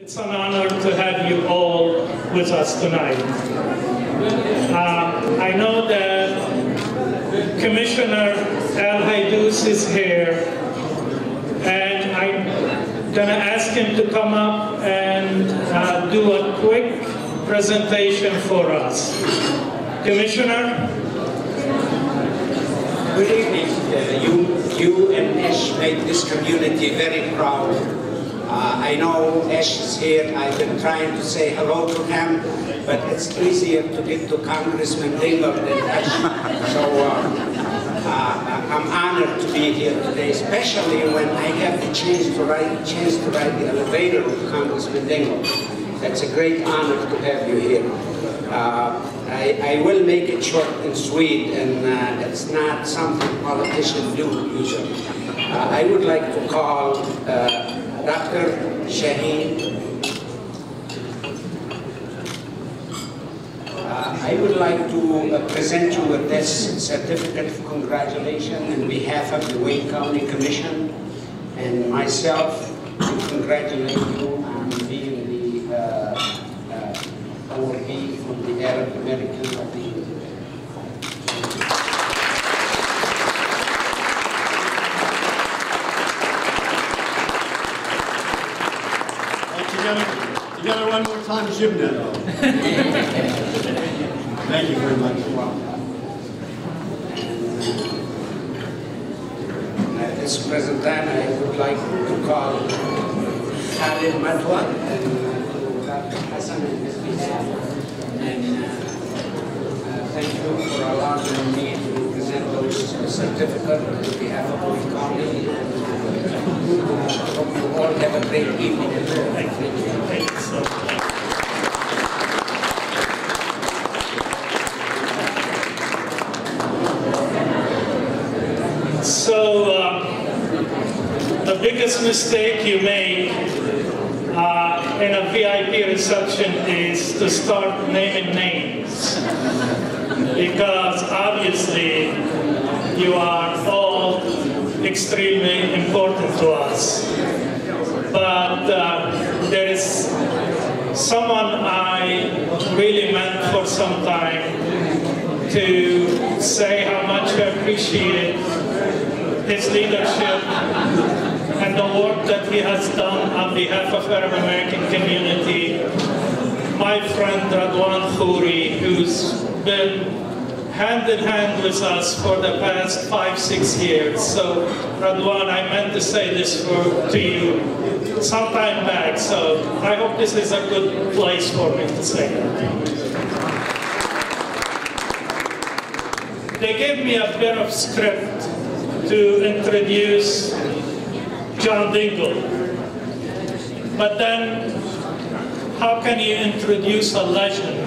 It's an honor to have you all with us tonight. I know that Commissioner Al Haidous is here, and I'm going to ask him to come up and do a quick presentation for us. Commissioner? Good evening. You and Ash make this community very proud. I know Ash is here. I've been trying to say hello to him, but it's easier to get to Congressman Dingell than Ash. So I'm honored to be here today, especially when I have the chance to ride the elevator with Congressman Dingell. That's a great honor to have you here. I will make it short and sweet, and it's not something politicians do usually. I would like to call Dr. Shaheen. I would like to present you with this certificate of congratulations on behalf of the Wayne County Commission and myself to congratulate you on being the awardee from the Arab American of the Year. Together one more time, Shibna. Thank you very much. At this present time, I would like to call Khalid Matwa and Dr. Hassan on his behalf. And thank you for allowing me to present those certificates on behalf of Wayne County. Hope you all have a great evening. Thank you. Thank you so much. So, the biggest mistake you make in a VIP reception is to start naming names. Because obviously, you are all extremely important to us. But there is someone I really meant for some time to say how much I appreciate his leadership and the work that he has done on behalf of Arab American community. My friend Radwan Khouri, who's been hand in hand with us for the past 5-6 years. So Radwan, I meant to say this to you some time back, so I hope this is a good place for me to say that. They gave me a bit of script to introduce John Dingell. But then, how can you introduce a legend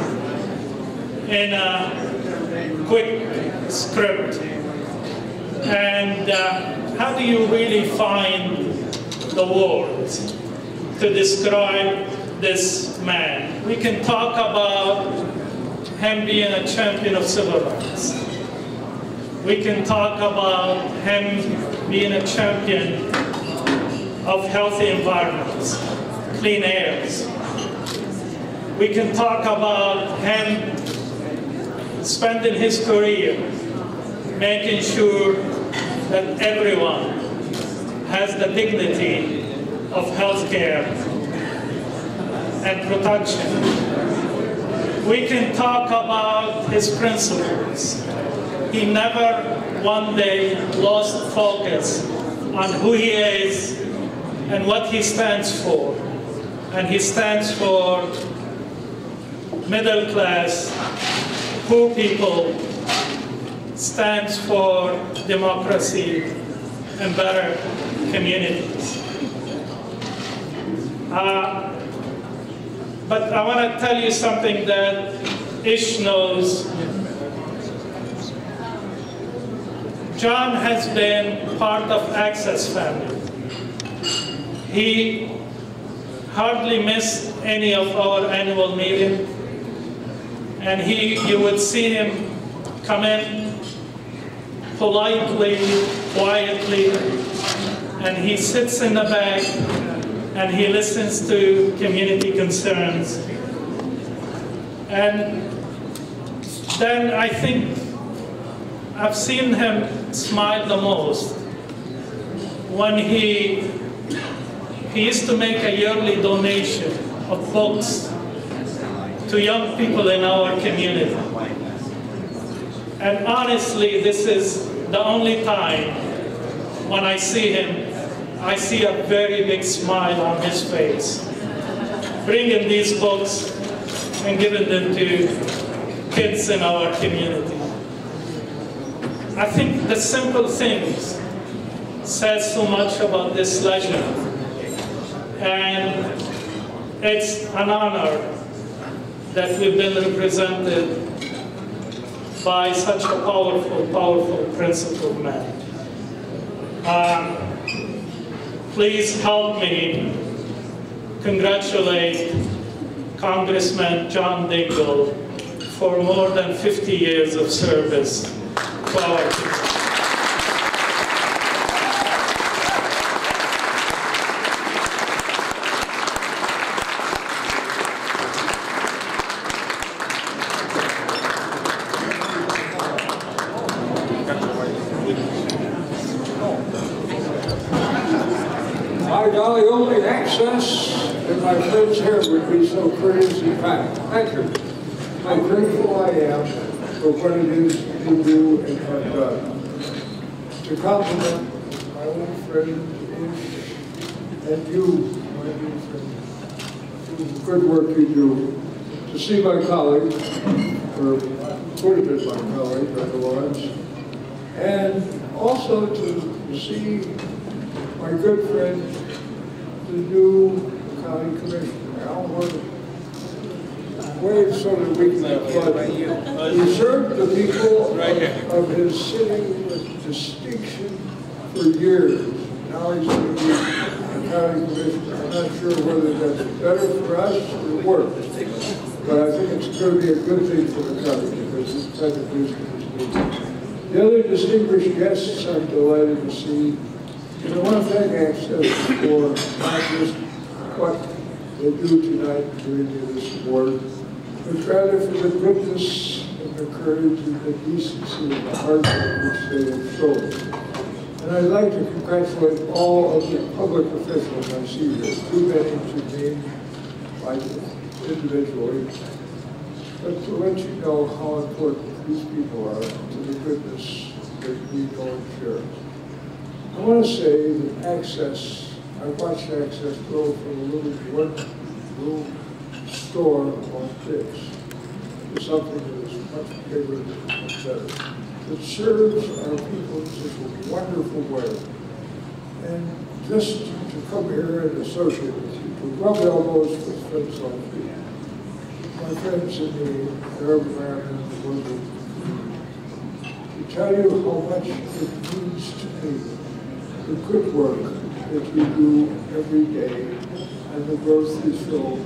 in a quick script? And how do you really find the words to describe this man? We can talk about him being a champion of civil rights. We can talk about him being a champion of healthy environments, clean airs. We can talk about him spending his career making sure that everyone has the dignity of healthcare and protection. We can talk about his principles. He never one day lost focus on who he is and what he stands for. And he stands for middle class, poor people, stands for democracy and better communities. But I want to tell you something that Ish knows. John has been part of Access family. He hardly missed any of our annual meeting. And you would see him come in politely, quietly, and he sits in the back and he listens to community concerns. And then I think I've seen him smile the most when he used to make a yearly donation of books to young people in our community. And honestly, this is the only time when I see him, I see a very big smile on his face, bringing these books and giving them to kids in our community. I think the simple things says so much about this legend, and it's an honor that we've been represented by such a powerful, powerful, principled man. Please help me congratulate Congressman John Dingell for more than 50 years of service to our people. By golly, only access and my friends here would be so crazy packed. Thank you. How grateful I am for what it is you do and have done. To compliment my old friend Ish and you, my new friend, the good work you do. To see my colleague, or would have been my colleague otherwise, and also to see my good friend, the new county commissioner, Al Horton. Wave so that we can applaud him. He served the people of his city with distinction for years. Now he's going to be a county commissioner. I'm not sure whether that's better for us or worse, but I think it's going to be a good thing for the county because this type of business is needed. The other distinguished guests I'm delighted to see. And I want to thank Access for not just what they do tonight during this award, but rather for the goodness and the courage and the decency and the heart which they have shown. And I'd like to congratulate all of the public officials I see here, too many to name like individually, but to let you know how important these people are to the goodness that we know and share. I want to say that Access, I watched Access grow from a little one-room store on Dix to something that is much bigger and better. It serves our people in such a wonderful way. And just to come here and associate with you, to rub elbows with friends like you, my friends in the Arab American and the Muslim community, to tell you how much it means to me, the good work that you do every day, and the growth you show,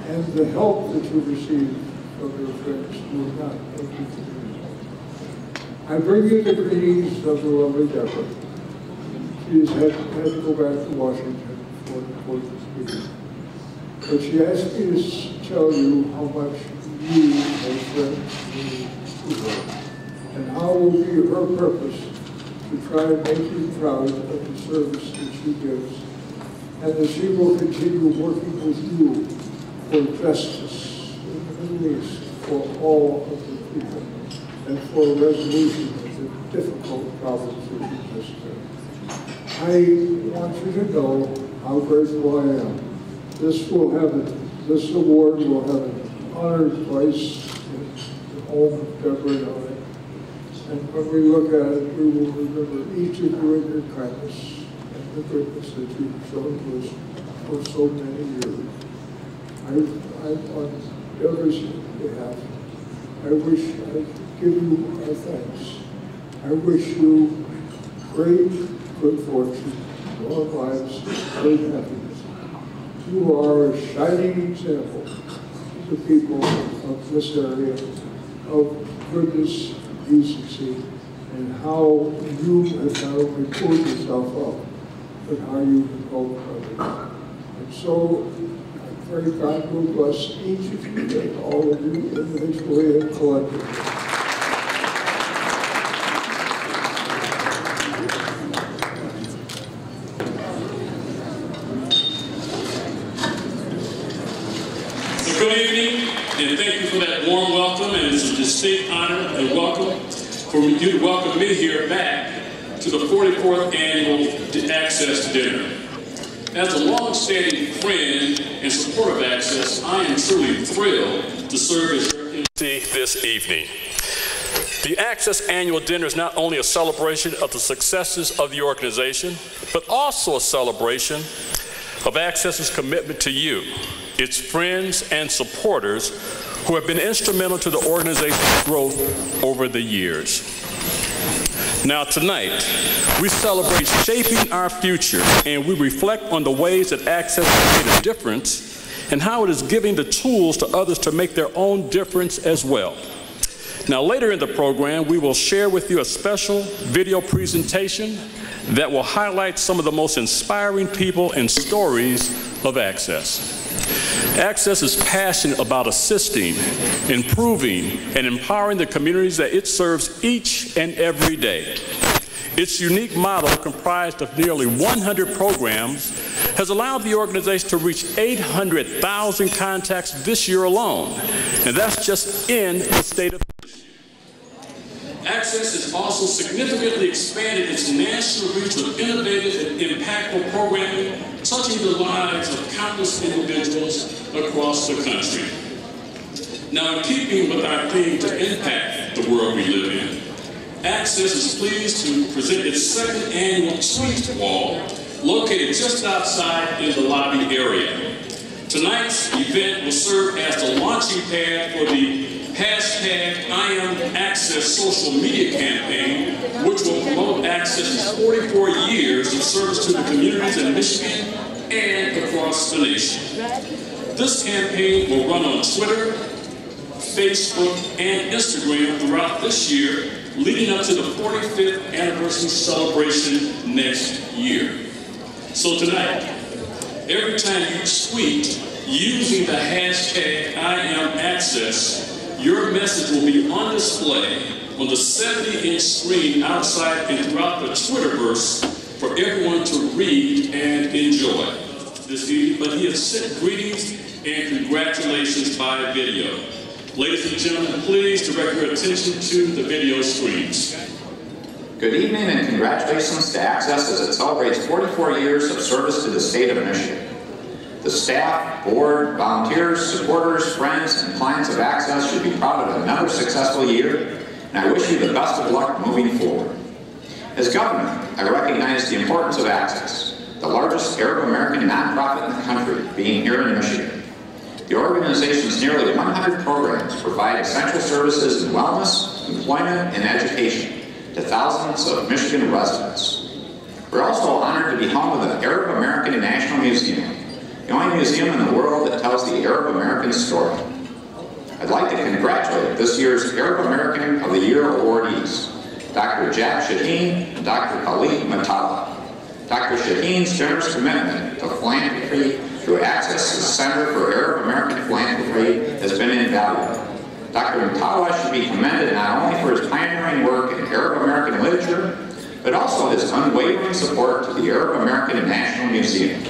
and the help that you receive from your friends who are not making it. I bring you the greetings of the lovely Deborah. She has had to go back to Washington for an important meeting. But she asked me to tell you how much you, as friends, mean to her, and how will be her purpose to try and make you proud of the service that she gives, and that she will continue working with you for justice in the Middle East for all of the people, and for a resolution of the difficult problems that exist there. I want you to know how grateful I am. This award will have an honored place in the home of Deborah and I. And when we look at it, we will remember each of you and your kindness and the goodness that you've shown to us for so many years. On Deborah's behalf, I wish I could give you our thanks. I wish you great good fortune, long lives, great happiness. You are a shining example to the people of this area of goodness, decency, and how you have not only pulled yourself up, but how you can help others. And so I pray God will bless each of you and all of you individually and collectively. Good evening, and thank you for that warm welcome, and it's a distinct honor and welcome for you to welcome me here back to the 44th Annual Access Dinner. As a long-standing friend and supporter of Access, I am truly thrilled to serve as your MC this evening. The Access Annual Dinner is not only a celebration of the successes of the organization, but also a celebration of Access's commitment to you, its friends and supporters who have been instrumental to the organization's growth over the years. Now tonight, we celebrate shaping our future, and we reflect on the ways that Access has made a difference and how it is giving the tools to others to make their own difference as well. Now later in the program, we will share with you a special video presentation that will highlight some of the most inspiring people and stories of Access. Access is passionate about assisting, improving, and empowering the communities that it serves each and every day. Its unique model, comprised of nearly 100 programs, has allowed the organization to reach 800,000 contacts this year alone, and that's just in the state of Michigan. Access has also significantly expanded its national reach with innovative and impactful programming, touching the lives of countless individuals across the country. Now, in keeping with our theme to impact the world we live in, Access is pleased to present its second annual tweet wall, located just outside in the lobby area. Tonight's event will serve as the launching pad for the #IamAccess social media campaign, which will promote Access's 44 years of service to the communities in Michigan and across the nation. This campaign will run on Twitter, Facebook, and Instagram throughout this year, leading up to the 45th anniversary celebration next year. So tonight, every time you tweet using the #IamAccess, your message will be on display on the 70-inch screen outside and throughout the Twitterverse for everyone to read and enjoy this evening. But he has sent greetings and congratulations by video. Ladies and gentlemen, please direct your attention to the video screens. Good evening and congratulations to Access as it celebrates 44 years of service to the state of Michigan. The staff, board, volunteers, supporters, friends, and clients of Access should be proud of another successful year, and I wish you the best of luck moving forward. As governor, I recognize the importance of Access, the largest Arab American nonprofit in the country, being here in Michigan. The organization's nearly 100 programs provide essential services in wellness, employment, and education to thousands of Michigan residents. We're also honored to be home to the Arab American National Museum, the only museum in the world that tells the Arab American story. I'd like to congratulate this year's Arab American of the Year awardees, Dr. Jack Shaheen and Dr. Khalid Matala. Dr. Shaheen's generous commitment to philanthropy through Access's Center for Arab American Philanthropy has been invaluable. Dr. Matala should be commended not only for his pioneering work in Arab American literature, but also his unwavering support to the Arab American National Museum.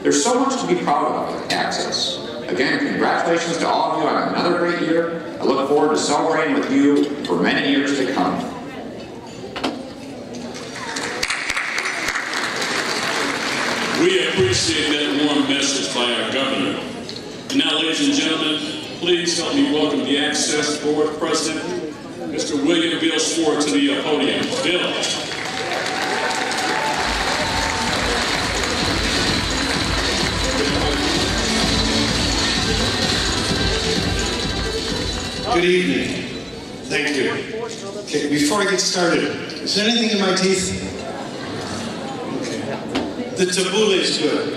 There's so much to be proud of at Access. Again, congratulations to all of you on another great year. I look forward to celebrating with you for many years to come. We appreciate that warm message by our governor. And now, ladies and gentlemen, please help me welcome the Access Board President, Mr. William Bill Swart, to the podium. Bill. Good evening. Thank you. Okay, before I get started, is there anything in my teeth? Okay. The tabbouleh is good.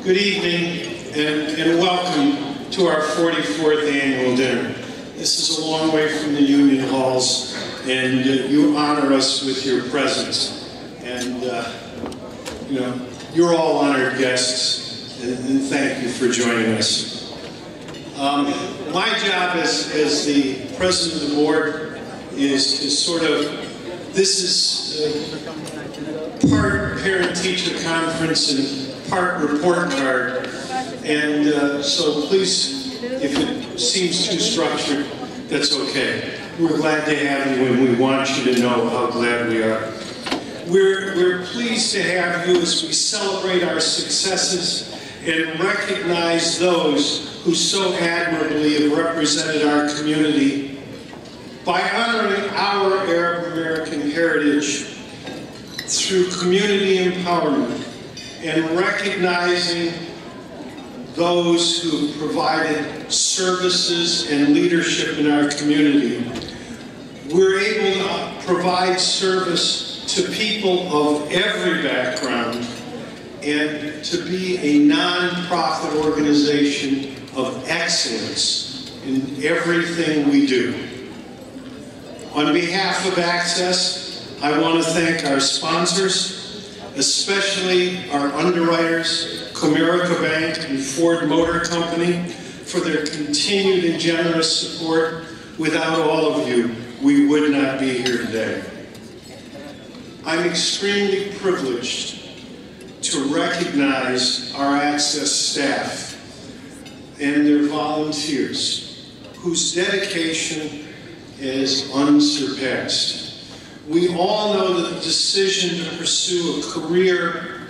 Good evening and welcome to our 44th annual dinner. This is a long way from the Union Halls, and you honor us with your presence. And you're all honored guests, and thank you for joining us. My job as the president of the board is sort of, this is part parent-teacher conference and part report card. And so please, if it seems too structured, that's okay. We're glad to have you, and we want you to know how glad we are. We're pleased to have you as we celebrate our successes and recognize those who so admirably have represented our community by honoring our Arab American heritage through community empowerment and recognizing those who have provided services and leadership in our community. We're able to provide service to people of every background and to be a non-profit organization of excellence in everything we do. On behalf of Access, I want to thank our sponsors, especially our underwriters, Comerica Bank and Ford Motor Company, for their continued and generous support. Without all of you, we would not be here today. I'm extremely privileged to recognize our Access staff and their volunteers, whose dedication is unsurpassed. We all know that the decision to pursue a career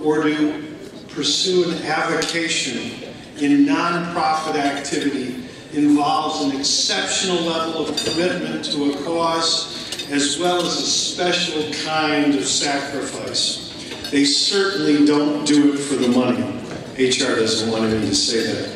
or to pursue an avocation in nonprofit activity involves an exceptional level of commitment to a cause as well as a special kind of sacrifice. They certainly don't do it for the money. HR doesn't want me to say that.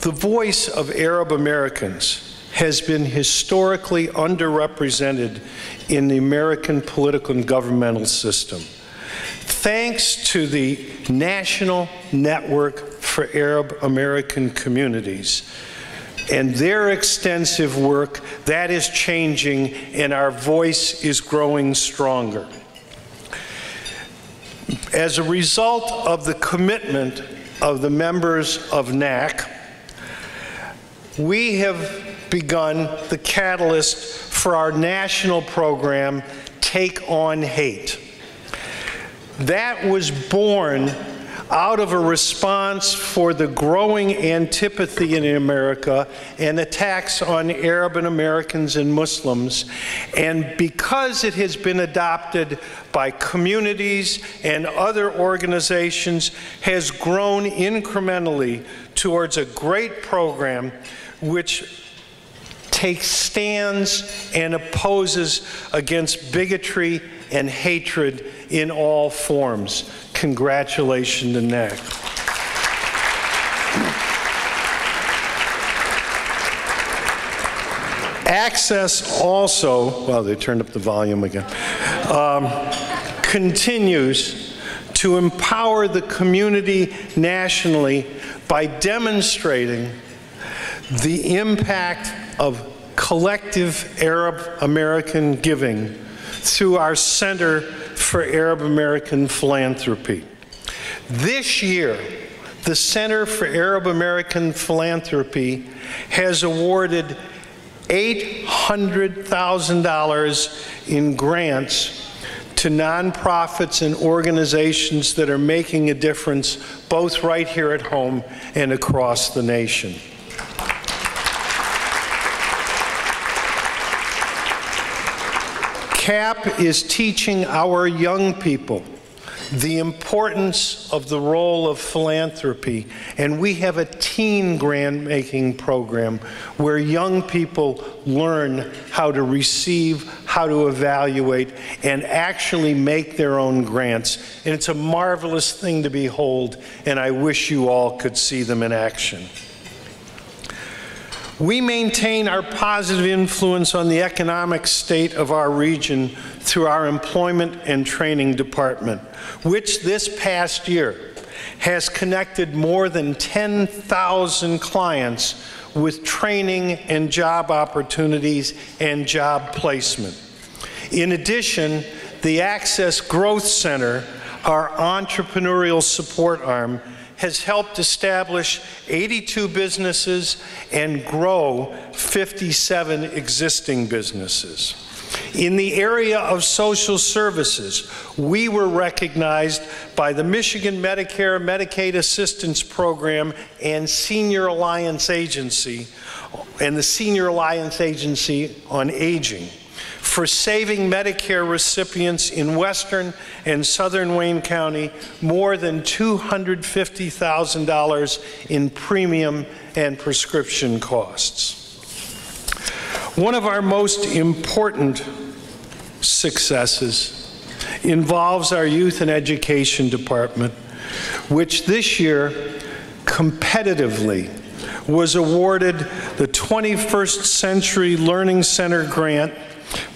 The voice of Arab Americans has been historically underrepresented in the American political and governmental system. Thanks to the National Network for Arab American Communities and their extensive work, that is changing and our voice is growing stronger. As a result of the commitment of the members of NAC, we have begun the catalyst for our national program, Take on Hate. That was born out of a response for the growing antipathy in America and attacks on Arab Americans and Muslims. And because it has been adopted by communities and other organizations, has grown incrementally towards a great program which takes stands and opposes against bigotry and hatred in all forms. Congratulations to NAC. Access also, well, they turned up the volume again, continues to empower the community nationally by demonstrating the impact of collective Arab American giving through our Center for Arab American Philanthropy. This year, the Center for Arab American Philanthropy has awarded $800,000 in grants to nonprofits and organizations that are making a difference both right here at home and across the nation. CAP is teaching our young people the importance of the role of philanthropy, and we have a teen grant-making program where young people learn how to receive, how to evaluate, and actually make their own grants. And it's a marvelous thing to behold, and I wish you all could see them in action. We maintain our positive influence on the economic state of our region through our Employment and Training Department, which this past year has connected more than 10,000 clients with training and job opportunities and job placement. In addition, the Access Growth Center, our entrepreneurial support arm, has helped establish 82 businesses and grow 57 existing businesses. In the area of social services, we were recognized by the Michigan Medicare Medicaid Assistance Program and Senior Alliance Agency, and the Senior Alliance Agency on Aging, for saving Medicare recipients in Western and Southern Wayne County more than $250,000 in premium and prescription costs. One of our most important successes involves our Youth and Education Department, which this year competitively was awarded the 21st Century Learning Center grant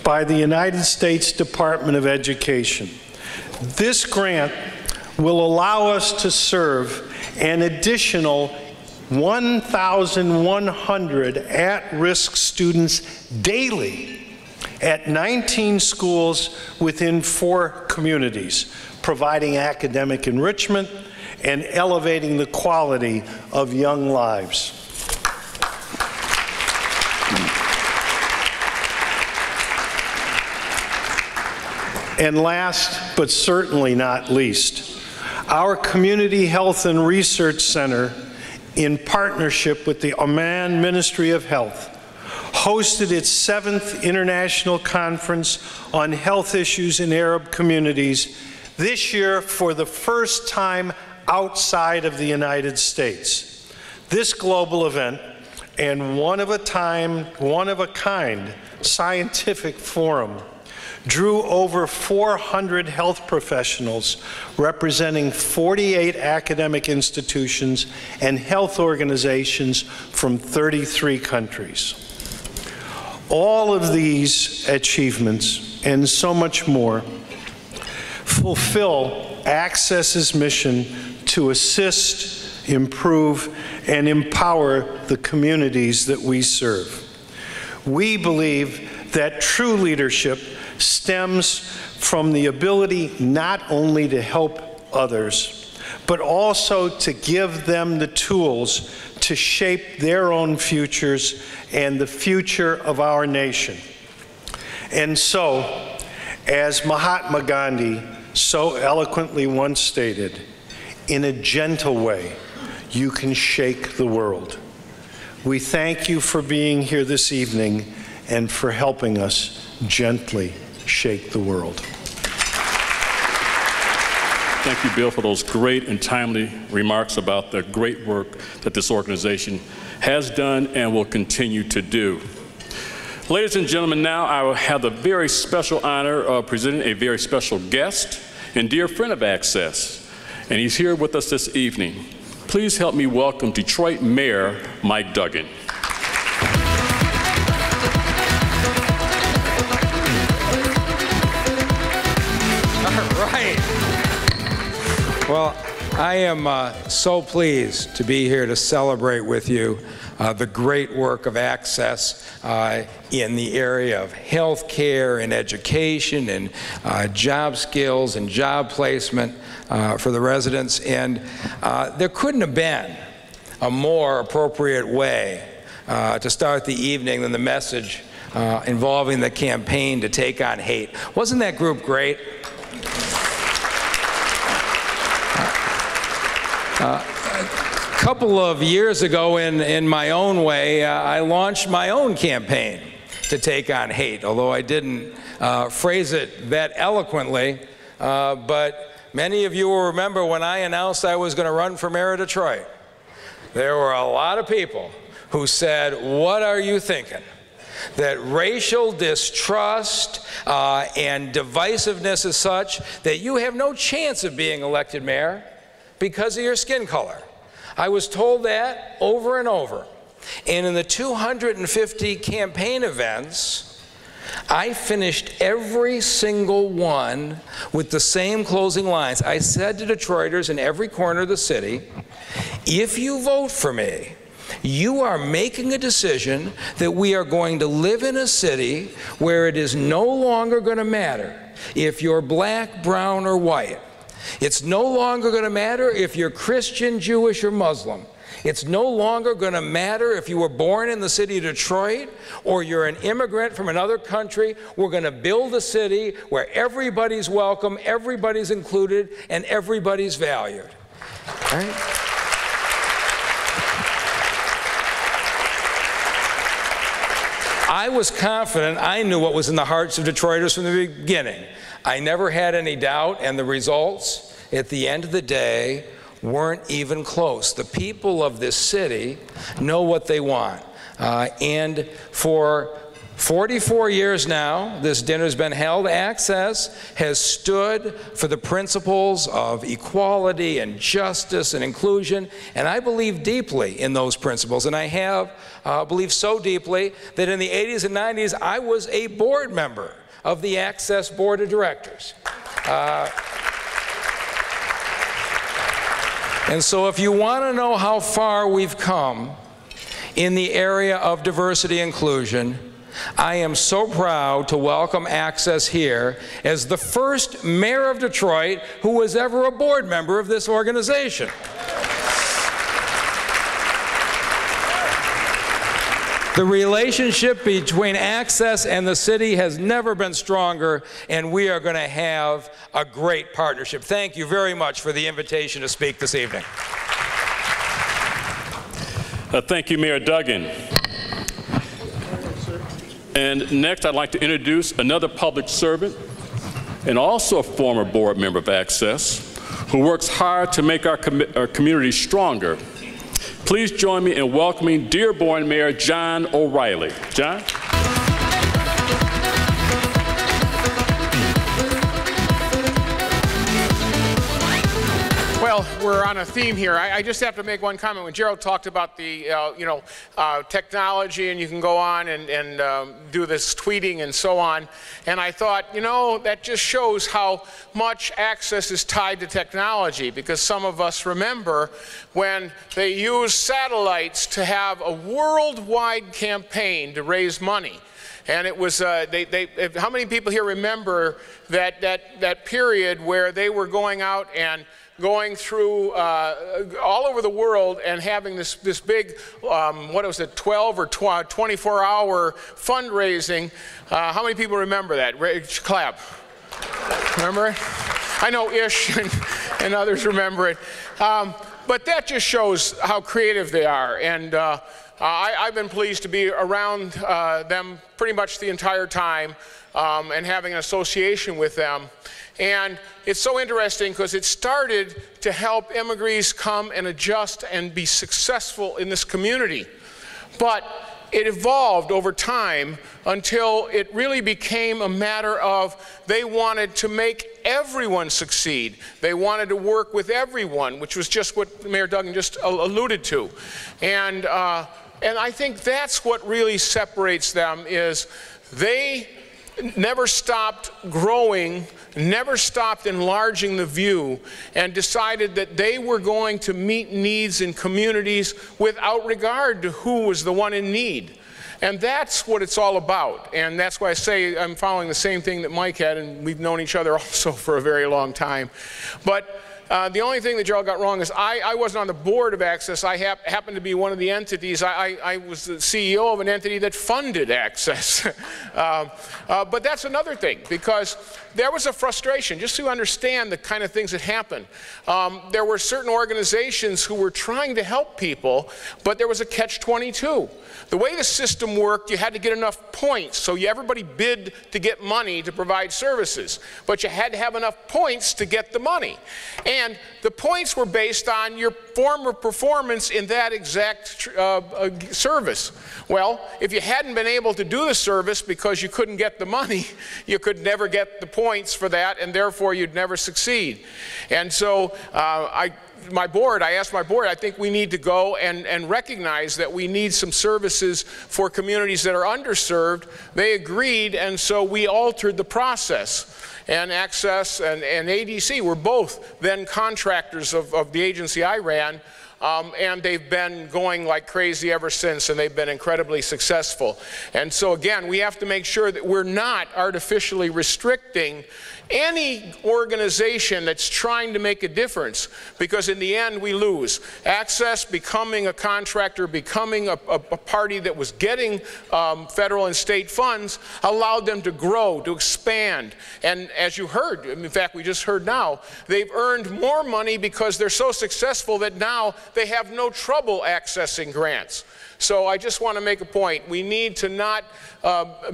by the United States Department of Education. This grant will allow us to serve an additional 1,100 at-risk students daily at 19 schools within 4 communities, providing academic enrichment and elevating the quality of young lives. And last, but certainly not least, our Community Health and Research Center, in partnership with the Oman Ministry of Health, hosted its 7th International Conference on Health Issues in Arab Communities this year for the first time outside of the United States. This global event and one of a kind scientific forum drew over 400 health professionals representing 48 academic institutions and health organizations from 33 countries. All of these achievements and so much more fulfill Access's mission to assist, improve, and empower the communities that we serve. We believe that true leadership stems from the ability not only to help others, but also to give them the tools to shape their own futures and the future of our nation. And so, as Mahatma Gandhi so eloquently once stated, in a gentle way, you can shake the world. We thank you for being here this evening and for helping us gently shake the world. Thank you, Bill, for those great and timely remarks about the great work that this organization has done and will continue to do. Ladies and gentlemen, now I will have the very special honor of presenting a very special guest and dear friend of Access, and he's here with us this evening. Please help me welcome Detroit Mayor Mike Duggan. Well, I am so pleased to be here to celebrate with you the great work of Access in the area of health care and education and job skills and job placement for the residents. And there couldn't have been a more appropriate way to start the evening than the message involving the campaign to take on hate. Wasn't that group great? A couple of years ago, in my own way, I launched my own campaign to take on hate, although I didn't phrase it that eloquently. But many of you will remember when I announced I was going to run for mayor of Detroit, there were a lot of people who said, "What are you thinking? That racial distrust and divisiveness is such that you have no chance of being elected mayor because of your skin color." I was told that over and over. And in the 250 campaign events, I finished every single one with the same closing lines. I said to Detroiters in every corner of the city, if you vote for me, you are making a decision that we are going to live in a city where it is no longer going to matter if you're black, brown, or white. It's no longer going to matter if you're Christian, Jewish, or Muslim. It's no longer going to matter if you were born in the city of Detroit or you're an immigrant from another country. We're going to build a city where everybody's welcome, everybody's included, and everybody's valued. All right? I was confident I knew what was in the hearts of Detroiters from the beginning. I never had any doubt, and the results, at the end of the day, weren't even close. The people of this city know what they want. And for 44 years now, this dinner's been held. Access has stood for the principles of equality and justice and inclusion, and I believe deeply in those principles. And I have believed so deeply that in the 80s and 90s, I was a board member of the Access Board of Directors. And so if you want to know how far we've come in the area of diversity inclusion, I am so proud to welcome Access here as the first mayor of Detroit who was ever a board member of this organization. The relationship between Access and the city has never been stronger, and we are going to have a great partnership. Thank you very much for the invitation to speak this evening. Thank you, Mayor Duggan. And next, I'd like to introduce another public servant and also a former board member of Access who works hard to make our community stronger. Please join me in welcoming Dearborn Mayor John O'Reilly. John? Well, we're on a theme here. I just have to make one comment. When Gerald talked about the, technology, and you can go on and do this tweeting and so on, and I thought, that just shows how much Access is tied to technology, because some of us remember when they used satellites to have a worldwide campaign to raise money. And it was, how many people here remember that period where they were going out and going through all over the world and having this big, 12 or 24-hour fundraising? How many people remember that? Clap. Remember it? I know Ish and others remember it. But that just shows how creative they are. And I've been pleased to be around them pretty much the entire time and having an association with them. And it's so interesting because it started to help immigrants come and adjust and be successful in this community. But it evolved over time until it really became a matter of they wanted to make everyone succeed. They wanted to work with everyone, which was just what Mayor Duggan just alluded to. And I think that's what really separates them, is they never stopped growing, never stopped enlarging the view, and decided that they were going to meet needs in communities without regard to who was the one in need. And that's what it's all about. And that's why I say I'm following the same thing that Mike had, and we've known each other also for a very long time. But the only thing that Gerald got wrong is I wasn't on the board of Access. I happened to be one of the entities. I was the CEO of an entity that funded Access. But that's another thing, because there was a frustration. Just to understand the kind of things that happened, there were certain organizations who were trying to help people, but there was a catch-22. The way the system worked, you had to get enough points, so everybody bid to get money to provide services, but you had to have enough points to get the money. And the points were based on your former performance in that exact service. Well, if you hadn't been able to do the service because you couldn't get the money, you could never get the points for that, and therefore you'd never succeed. And so I asked my board, I think we need to go and recognize that we need some services for communities that are underserved. They agreed, and so we altered the process. And Access and ADC were both then contractors of the agency I ran. and they've been going like crazy ever since, and they've been incredibly successful. And so again, we have to make sure that we're not artificially restricting any organization that's trying to make a difference, because in the end we lose. Access, becoming a contractor, becoming a party that was getting federal and state funds, allowed them to grow, to expand. And as you heard, in fact we just heard now, they've earned more money because they're so successful that now they have no trouble accessing grants. So I just want to make a point. We need to not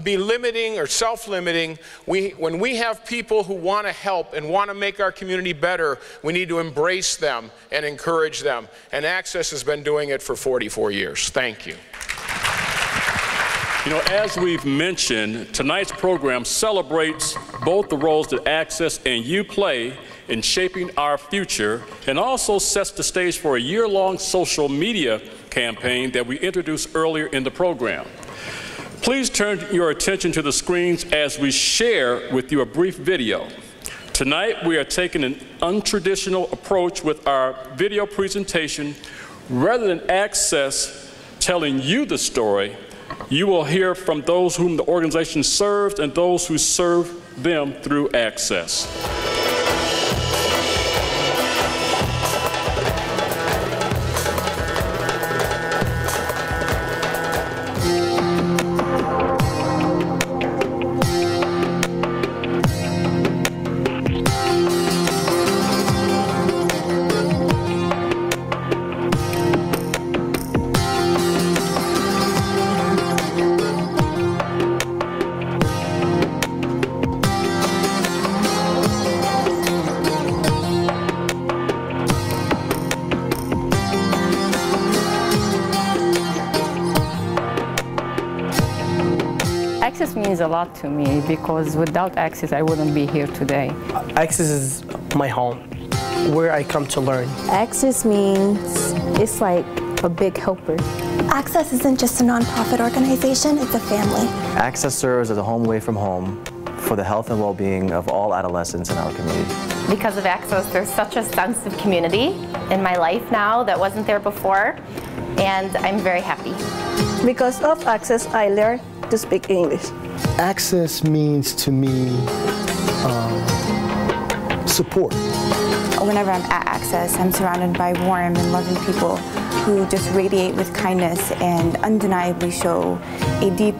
be limiting or self-limiting. When we have people who want to help and want to make our community better, we need to embrace them and encourage them. And Access has been doing it for 44 years. Thank you. You know, as we've mentioned, tonight's program celebrates both the roles that Access and you play in shaping our future, and also sets the stage for a year-long social media campaign that we introduced earlier in the program. Please turn your attention to the screens as we share with you a brief video. Tonight we are taking an untraditional approach with our video presentation. Rather than Access telling you the story, you will hear from those whom the organization serves and those who serve them through Access. Access means a lot to me, because without Access I wouldn't be here today. Access is my home, where I come to learn. Access means it's like a big helper. Access isn't just a nonprofit organization, it's a family. Access serves as a home away from home for the health and well-being of all adolescents in our community. Because of Access, there's such a sense of community in my life now that wasn't there before, and I'm very happy. Because of Access, I learned to speak English. Access means to me support. Whenever I'm at Access, I'm surrounded by warm and loving people who just radiate with kindness and undeniably show a deep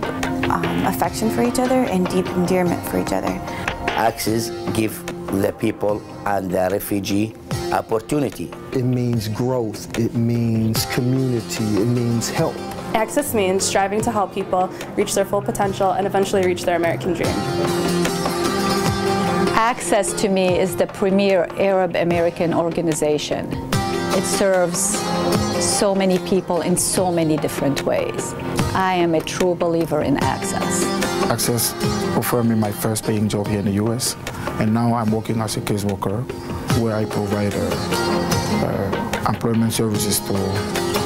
affection for each other and deep endearment for each other. Access gives the people and the refugee opportunity. It means growth, it means community, it means help. Access means striving to help people reach their full potential and eventually reach their American dream. Access to me is the premier Arab American organization. It serves so many people in so many different ways. I am a true believer in Access. Access offered me my first paying job here in the U.S. and now I'm working as a caseworker where I provide employment services to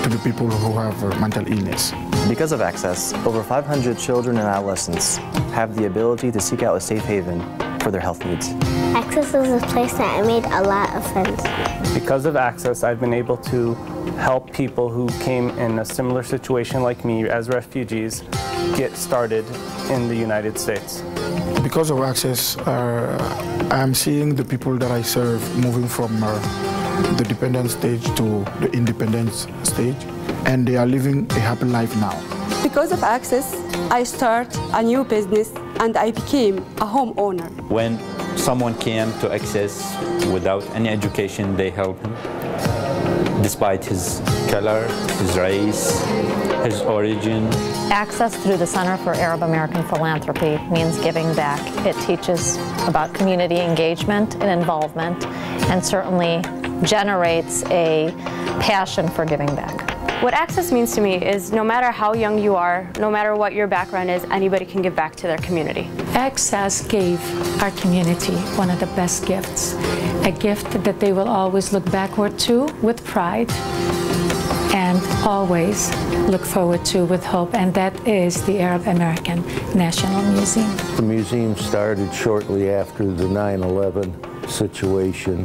the people who have mental illness. Because of Access, over 500 children and adolescents have the ability to seek out a safe haven for their health needs. Access is a place that I made a lot of friends. Because of Access, I've been able to help people who came in a similar situation like me as refugees get started in the United States. Because of Access, I'm seeing the people that I serve moving from the dependent stage to the independent stage, and they are living a happy life now. Because of Access, I start a new business and I became a homeowner. When someone came to Access without any education, they help him, despite his color, his race, his origin. Access through the Center for Arab American Philanthropy means giving back. It teaches about community engagement and involvement, and certainly generates a passion for giving back. What Access means to me is no matter how young you are, no matter what your background is, anybody can give back to their community. Access gave our community one of the best gifts, a gift that they will always look backward to with pride and always look forward to with hope, and that is the Arab American National Museum. The museum started shortly after the 9/11 situation.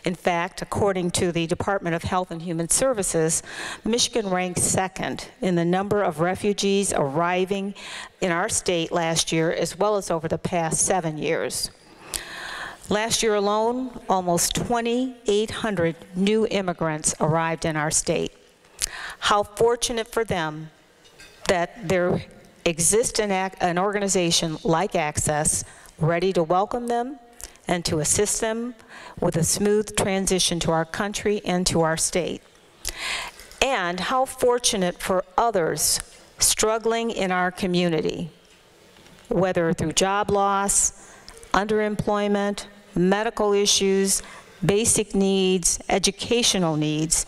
In fact, according to the Department of Health and Human Services, Michigan ranks second in the number of refugees arriving in our state last year, as well as over the past 7 years. Last year alone, almost 2,800 new immigrants arrived in our state. How fortunate for them that there exists an organization like Access ready to welcome them and to assist them with a smooth transition to our country and to our state. And how fortunate for others struggling in our community, whether through job loss, underemployment, medical issues, basic needs, educational needs,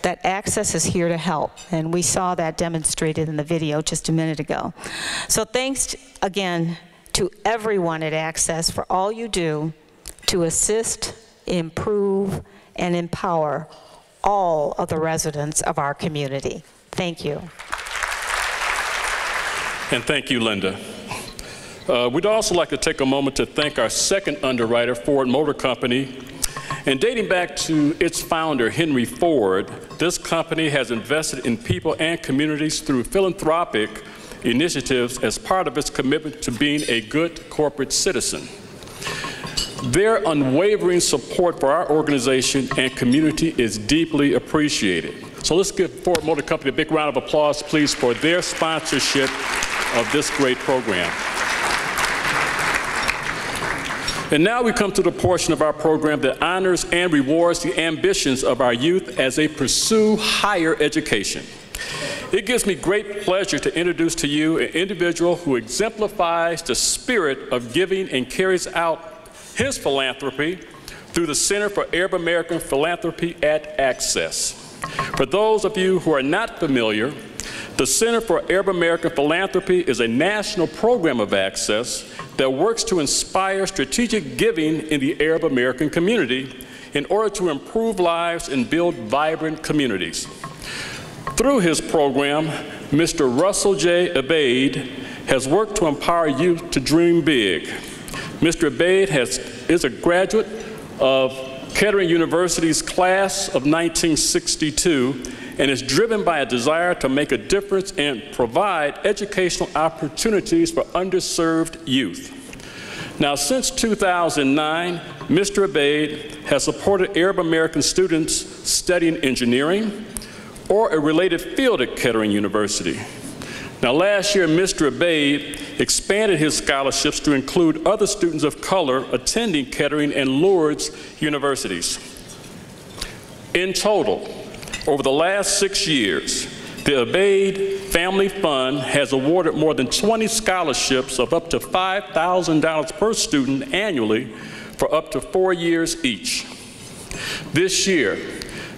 that Access is here to help. And we saw that demonstrated in the video just a minute ago. So thanks again to everyone at Access for all you do to assist, improve, and empower all of the residents of our community. Thank you. And thank you, Linda. We'd also like to take a moment to thank our second underwriter, Ford Motor Company. And dating back to its founder, Henry Ford, this company has invested in people and communities through philanthropic initiatives as part of its commitment to being a good corporate citizen. Their unwavering support for our organization and community is deeply appreciated. So let's give Ford Motor Company a big round of applause, please, for their sponsorship of this great program. And now we come to the portion of our program that honors and rewards the ambitions of our youth as they pursue higher education. It gives me great pleasure to introduce to you an individual who exemplifies the spirit of giving and carries out his philanthropy through the Center for Arab American Philanthropy at Access. For those of you who are not familiar, the Center for Arab American Philanthropy is a national program of Access that works to inspire strategic giving in the Arab American community in order to improve lives and build vibrant communities. Through his program, Mr. Russell J. Abaid has worked to empower youth to dream big. Mr. Abaid is a graduate of Kettering University's class of 1962 and is driven by a desire to make a difference and provide educational opportunities for underserved youth. Now, since 2009, Mr. Abaid has supported Arab American students studying engineering or a related field at Kettering University. Now, last year, Mr. Abaid expanded his scholarships to include other students of color attending Kettering and Lourdes universities. In total, over the last 6 years, the Abaid Family Fund has awarded more than 20 scholarships of up to $5,000 per student annually for up to 4 years each. This year,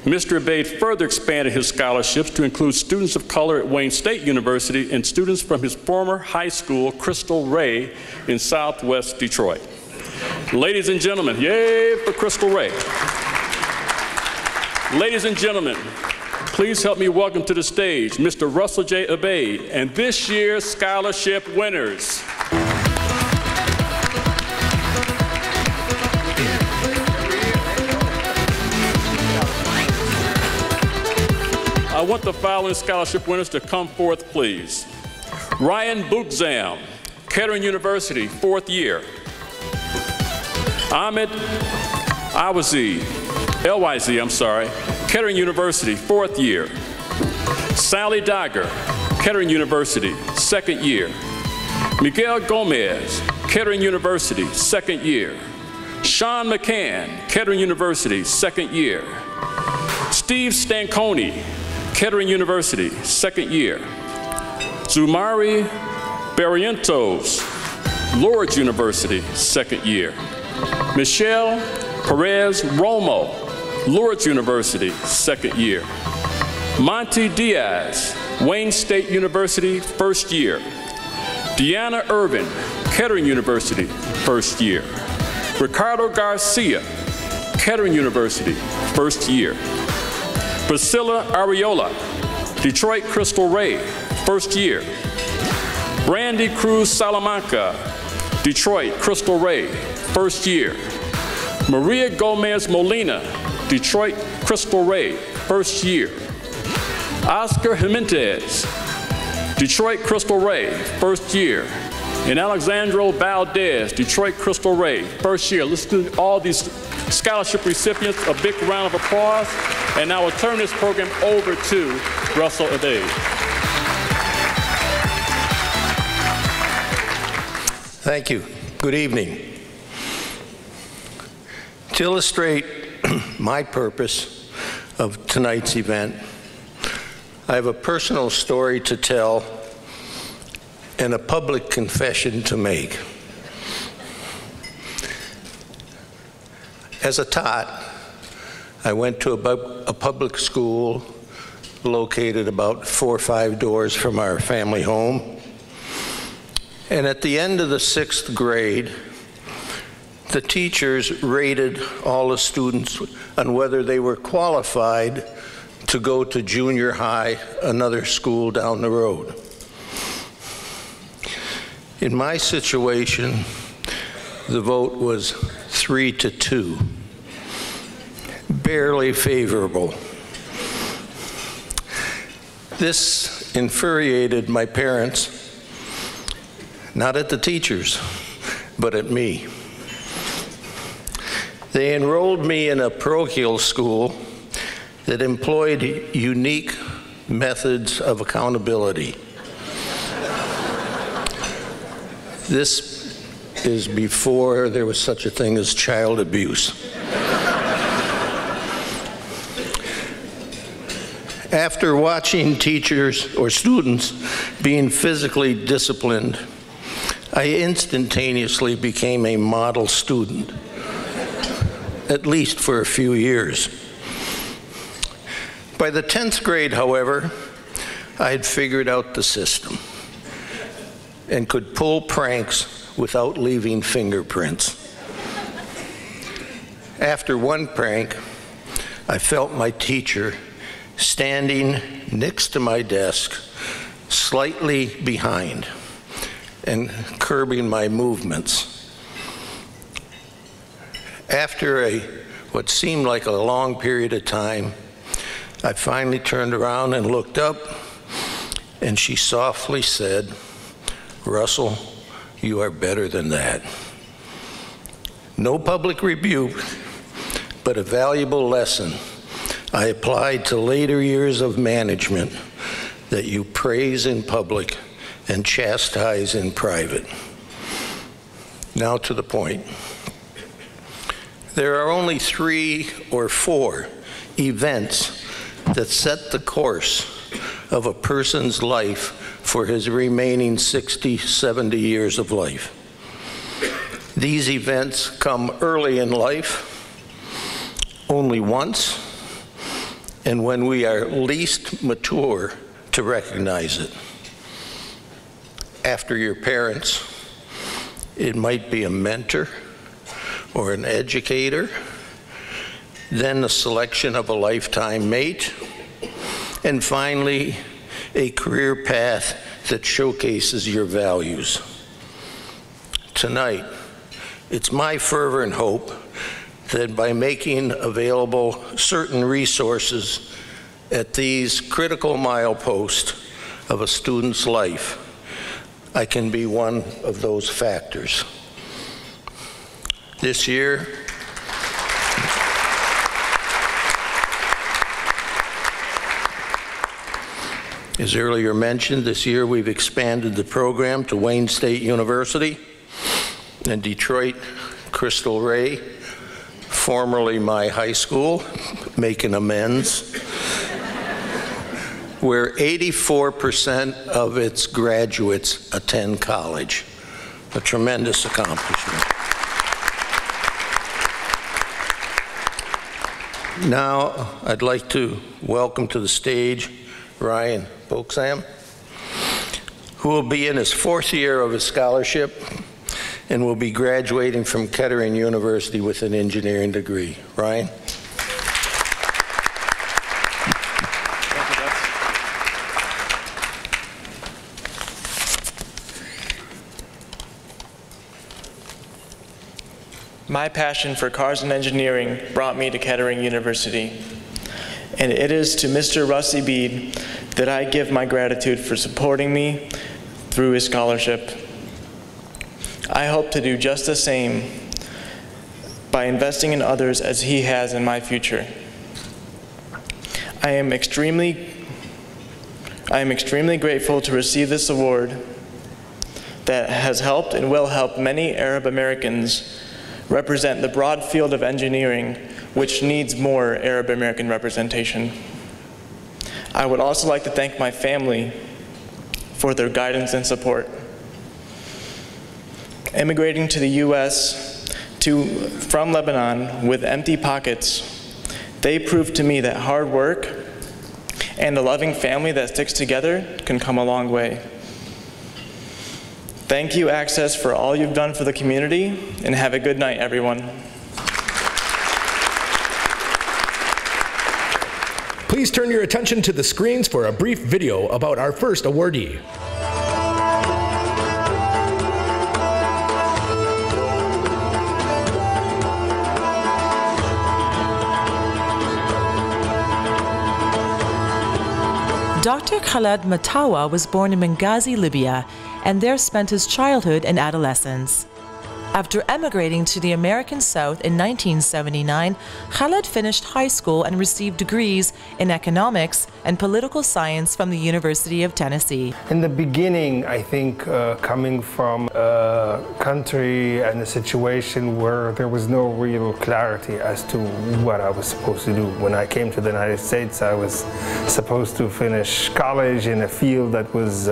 Mr. Abaid further expanded his scholarships to include students of color at Wayne State University and students from his former high school, Crystal Ray, in Southwest Detroit. Ladies and gentlemen, yay for Crystal Ray. Ladies and gentlemen, please help me welcome to the stage Mr. Russell J. Abaid and this year's scholarship winners. I want the following scholarship winners to come forth, please. Ryan Bookzam, Kettering University, 4th year. Ahmed LYZ, I'm sorry, Kettering University, 4th year. Sally Dagger, Kettering University, 2nd year. Miguel Gomez, Kettering University, 2nd year. Sean McCann, Kettering University, 2nd year. Steve Stanconi, Kettering University, 2nd year. Zumari Barrientos, Lourdes University, 2nd year. Michelle Perez Romo, Lourdes University, 2nd year. Monty Diaz, Wayne State University, 1st year. Deanna Irvin, Kettering University, 1st year. Ricardo Garcia, Kettering University, 1st year. Priscilla Ariola, Detroit Crystal Ray, 1st year. Brandy Cruz Salamanca, Detroit Crystal Ray, 1st year. Maria Gomez Molina, Detroit Crystal Ray, first year. Oscar Jimenez, Detroit Crystal Ray, first year. And Alexandro Valdez, Detroit Crystal Ray, first year. Let's give all these scholarship recipients a big round of applause. And now we'll turn this program over to Russell Ade. Thank you. Good evening. To illustrate my purpose of tonight's event, I have a personal story to tell and a public confession to make. As a tot, I went to a public school located about 4 or 5 doors from our family home. And at the end of the 6th grade, the teachers rated all the students on whether they were qualified to go to junior high, another school down the road. In my situation, the vote was 3-2, barely favorable. This infuriated my parents, not at the teachers, but at me. They enrolled me in a parochial school that employed unique methods of accountability. This is before there was such a thing as child abuse. After watching teachers or students being physically disciplined, I instantaneously became a model student, at least for a few years. By the 10th grade, however, I had figured out the system and could pull pranks without leaving fingerprints. After one prank, I felt my teacher standing next to my desk, slightly behind and curbing my movements. After what seemed like a long period of time, I finally turned around and looked up, and she softly said, "Russell, you are better than that." No public rebuke, but a valuable lesson I applied to later years of management, that you praise in public and chastise in private. Now to the point. There are only 3 or 4 events that set the course of a person's life for his remaining 60, 70 years of life. These events come early in life, only once, and when we are least mature to recognize it. After your parents, it might be a mentor or an educator, then the selection of a lifetime mate, and finally, a career path that showcases your values. Tonight, it's my fervent hope that by making available certain resources at these critical mileposts of a student's life, I can be one of those factors. This year, as earlier mentioned, this year we've expanded the program to Wayne State University and Detroit Crystal Ray, formerly my high school, making amends, where 84% of its graduates attend college. A tremendous accomplishment. Now, I'd like to welcome to the stage Ryan Boksam, who will be in his 4th year of his scholarship and will be graduating from Kettering University with an engineering degree. Ryan? My passion for cars and engineering brought me to Kettering University, and it is to Mr. Rusty Bede that I give my gratitude for supporting me through his scholarship. I hope to do just the same by investing in others as he has in my future. I am extremely grateful to receive this award that has helped and will help many Arab Americans represent the broad field of engineering, which needs more Arab American representation. I would also like to thank my family for their guidance and support. Immigrating to the U.S. from Lebanon with empty pockets, they proved to me that hard work and a loving family that sticks together can come a long way. Thank you, Access, for all you've done for the community, and have a good night, everyone. Please turn your attention to the screens for a brief video about our first awardee. Dr. Khaled Matawa was born in Benghazi, Libya, and there spent his childhood and adolescence. After emigrating to the American South in 1979, Khaled finished high school and received degrees in economics and political science from the University of Tennessee. In the beginning, I think coming from a country and a situation where there was no real clarity as to what I was supposed to do. When I came to the United States, I was supposed to finish college in a field that was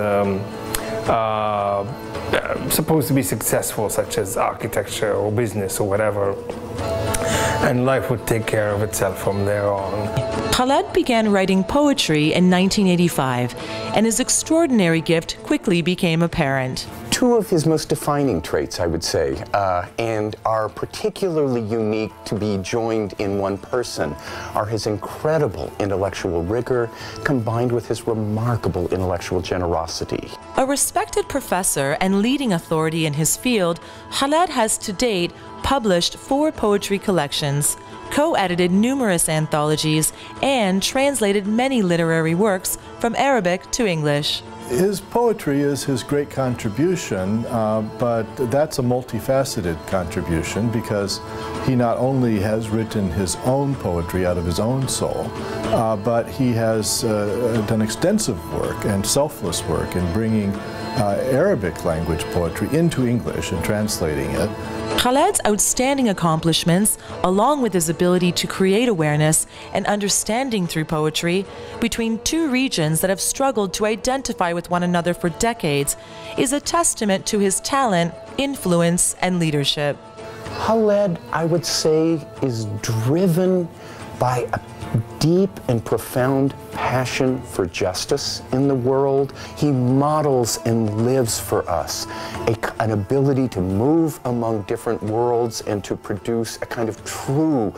supposed to be successful, such as architecture or business or whatever, and life would take care of itself from there on. Khaled began writing poetry in 1985, and his extraordinary gift quickly became apparent. Two of his most defining traits, I would say, and are particularly unique to be joined in one person, are his incredible intellectual rigor combined with his remarkable intellectual generosity. A respected professor and leading authority in his field, Khaled has to date published 4 poetry collections, co-edited numerous anthologies, and translated many literary works from Arabic to English. His poetry is his great contribution, but that's a multifaceted contribution because he not only has written his own poetry out of his own soul, but he has done extensive work and selfless work in bringing Arabic language poetry into English and translating it. Khaled's outstanding accomplishments, along with his ability to create awareness and understanding through poetry between two regions that have struggled to identify with one another for decades, is a testament to his talent, influence, and leadership. Khaled, I would say, is driven by a deep and profound passion for justice in the world. He models and lives for us an ability to move among different worlds and to produce a kind of true,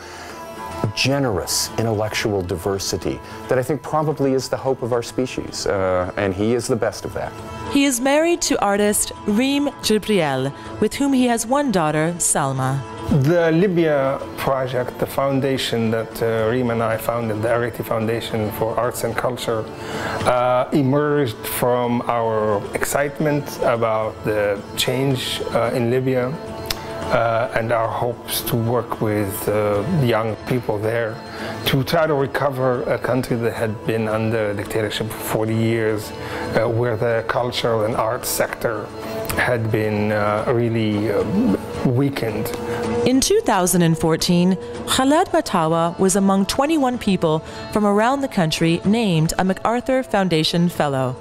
generous intellectual diversity that I think probably is the hope of our species, and he is the best of that. He is married to artist Reem Jibriel, with whom he has one daughter, Salma. The Libya project, the foundation that Reem and I founded, the Areti Foundation for Arts and Culture, emerged from our excitement about the change in Libya and our hopes to work with young people there to try to recover a country that had been under dictatorship for 40 years, where the cultural and arts sector had been really weakened. In 2014, Khaled Matawa was among 21 people from around the country named a MacArthur Foundation Fellow.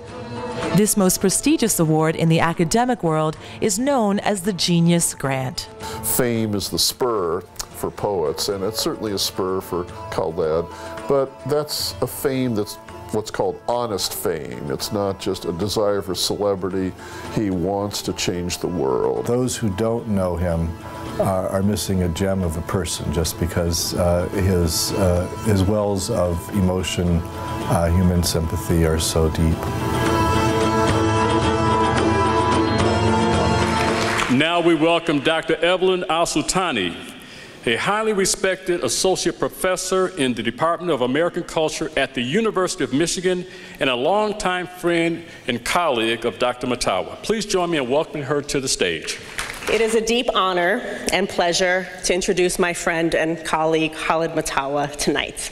This most prestigious award in the academic world is known as the Genius Grant. Fame is the spur for poets, and it's certainly a spur for Khaled, but that's a fame that's what's called honest fame. It's not just a desire for celebrity. He wants to change the world. Those who don't know him are missing a gem of a person just because his wells of emotion, human sympathy are so deep. Now we welcome Dr. Evelyn Al-Sultani, a highly respected associate professor in the Department of American Culture at the University of Michigan and a longtime friend and colleague of Dr. Matawa. Please join me in welcoming her to the stage. It is a deep honor and pleasure to introduce my friend and colleague, Khalid Matawa, tonight.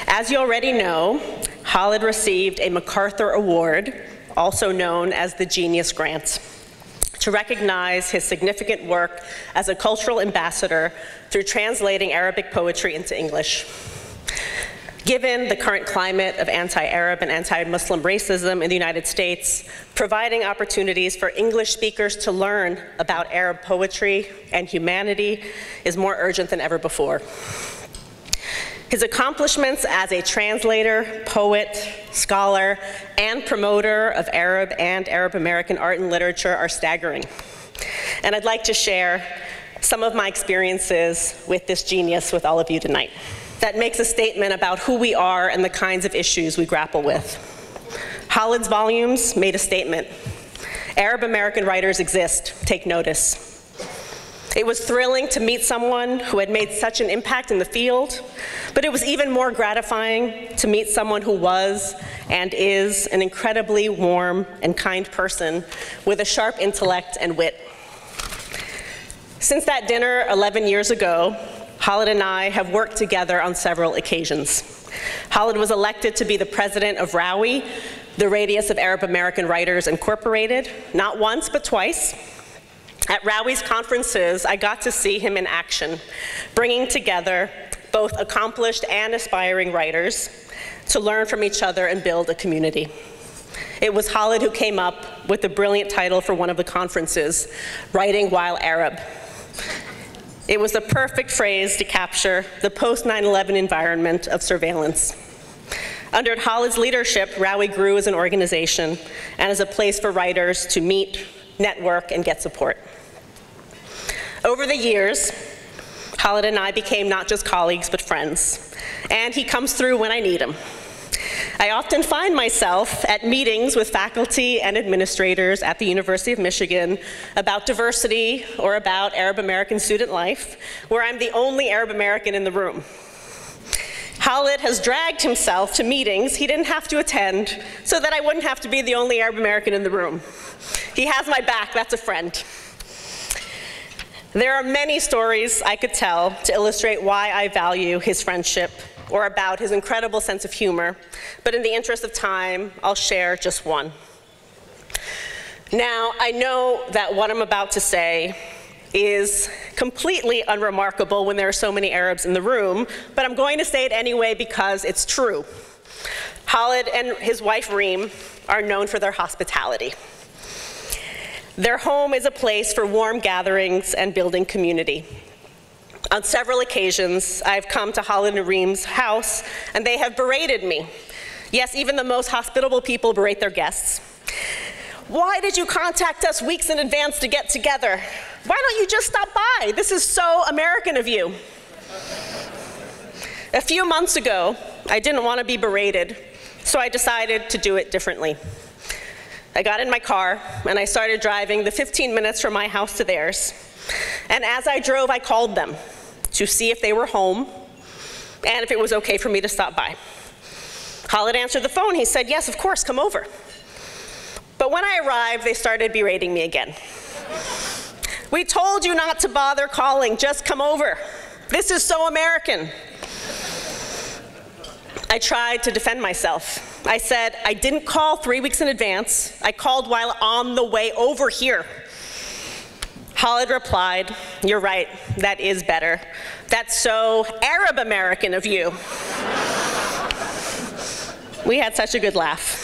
As you already know, Khalid received a MacArthur Award, also known as the Genius Grant, to recognize his significant work as a cultural ambassador through translating Arabic poetry into English. Given the current climate of anti-Arab and anti-Muslim racism in the United States, providing opportunities for English speakers to learn about Arab poetry and humanity is more urgent than ever before. His accomplishments as a translator, poet, scholar, and promoter of Arab and Arab American art and literature are staggering. And I'd like to share some of my experiences with this genius with all of you tonight. That makes a statement about who we are and the kinds of issues we grapple with. Khalid's volumes made a statement. Arab American writers exist, take notice. It was thrilling to meet someone who had made such an impact in the field, but it was even more gratifying to meet someone who was and is an incredibly warm and kind person with a sharp intellect and wit. Since that dinner 11 years ago, Khalid and I have worked together on several occasions. Khalid was elected to be the president of RAWI, the Radius of Arab American Writers Incorporated, not once, but twice. At RAWI's conferences, I got to see him in action, bringing together both accomplished and aspiring writers to learn from each other and build a community. It was Khalid who came up with the brilliant title for one of the conferences, Writing While Arab. It was the perfect phrase to capture the post-9/11 environment of surveillance. Under Khalid's leadership, RAWI grew as an organization and as a place for writers to meet, network, and get support. Over the years, Khalid and I became not just colleagues, but friends. And he comes through when I need him. I often find myself at meetings with faculty and administrators at the University of Michigan about diversity or about Arab American student life, where I'm the only Arab American in the room. Khalid has dragged himself to meetings he didn't have to attend so that I wouldn't have to be the only Arab American in the room. He has my back, that's a friend. There are many stories I could tell to illustrate why I value his friendship or about his incredible sense of humor, but in the interest of time, I'll share just one. Now, I know that what I'm about to say is completely unremarkable when there are so many Arabs in the room, but I'm going to say it anyway because it's true. Khalid and his wife Reem are known for their hospitality. Their home is a place for warm gatherings and building community. On several occasions, I've come to Khalid and Reem's house, and they have berated me. Yes, even the most hospitable people berate their guests. Why did you contact us weeks in advance to get together? Why don't you just stop by? This is so American of you. A few months ago, I didn't want to be berated, so I decided to do it differently. I got in my car, and I started driving the 15 minutes from my house to theirs. And as I drove, I called them to see if they were home and if it was okay for me to stop by. Khalid answered the phone. He said, yes, of course, come over. But when I arrived, they started berating me again. We told you not to bother calling, just come over. This is so American. I tried to defend myself. I said, I didn't call 3 weeks in advance. I called while on the way over here. Khalid replied, you're right, that is better. That's so Arab American of you. We had such a good laugh.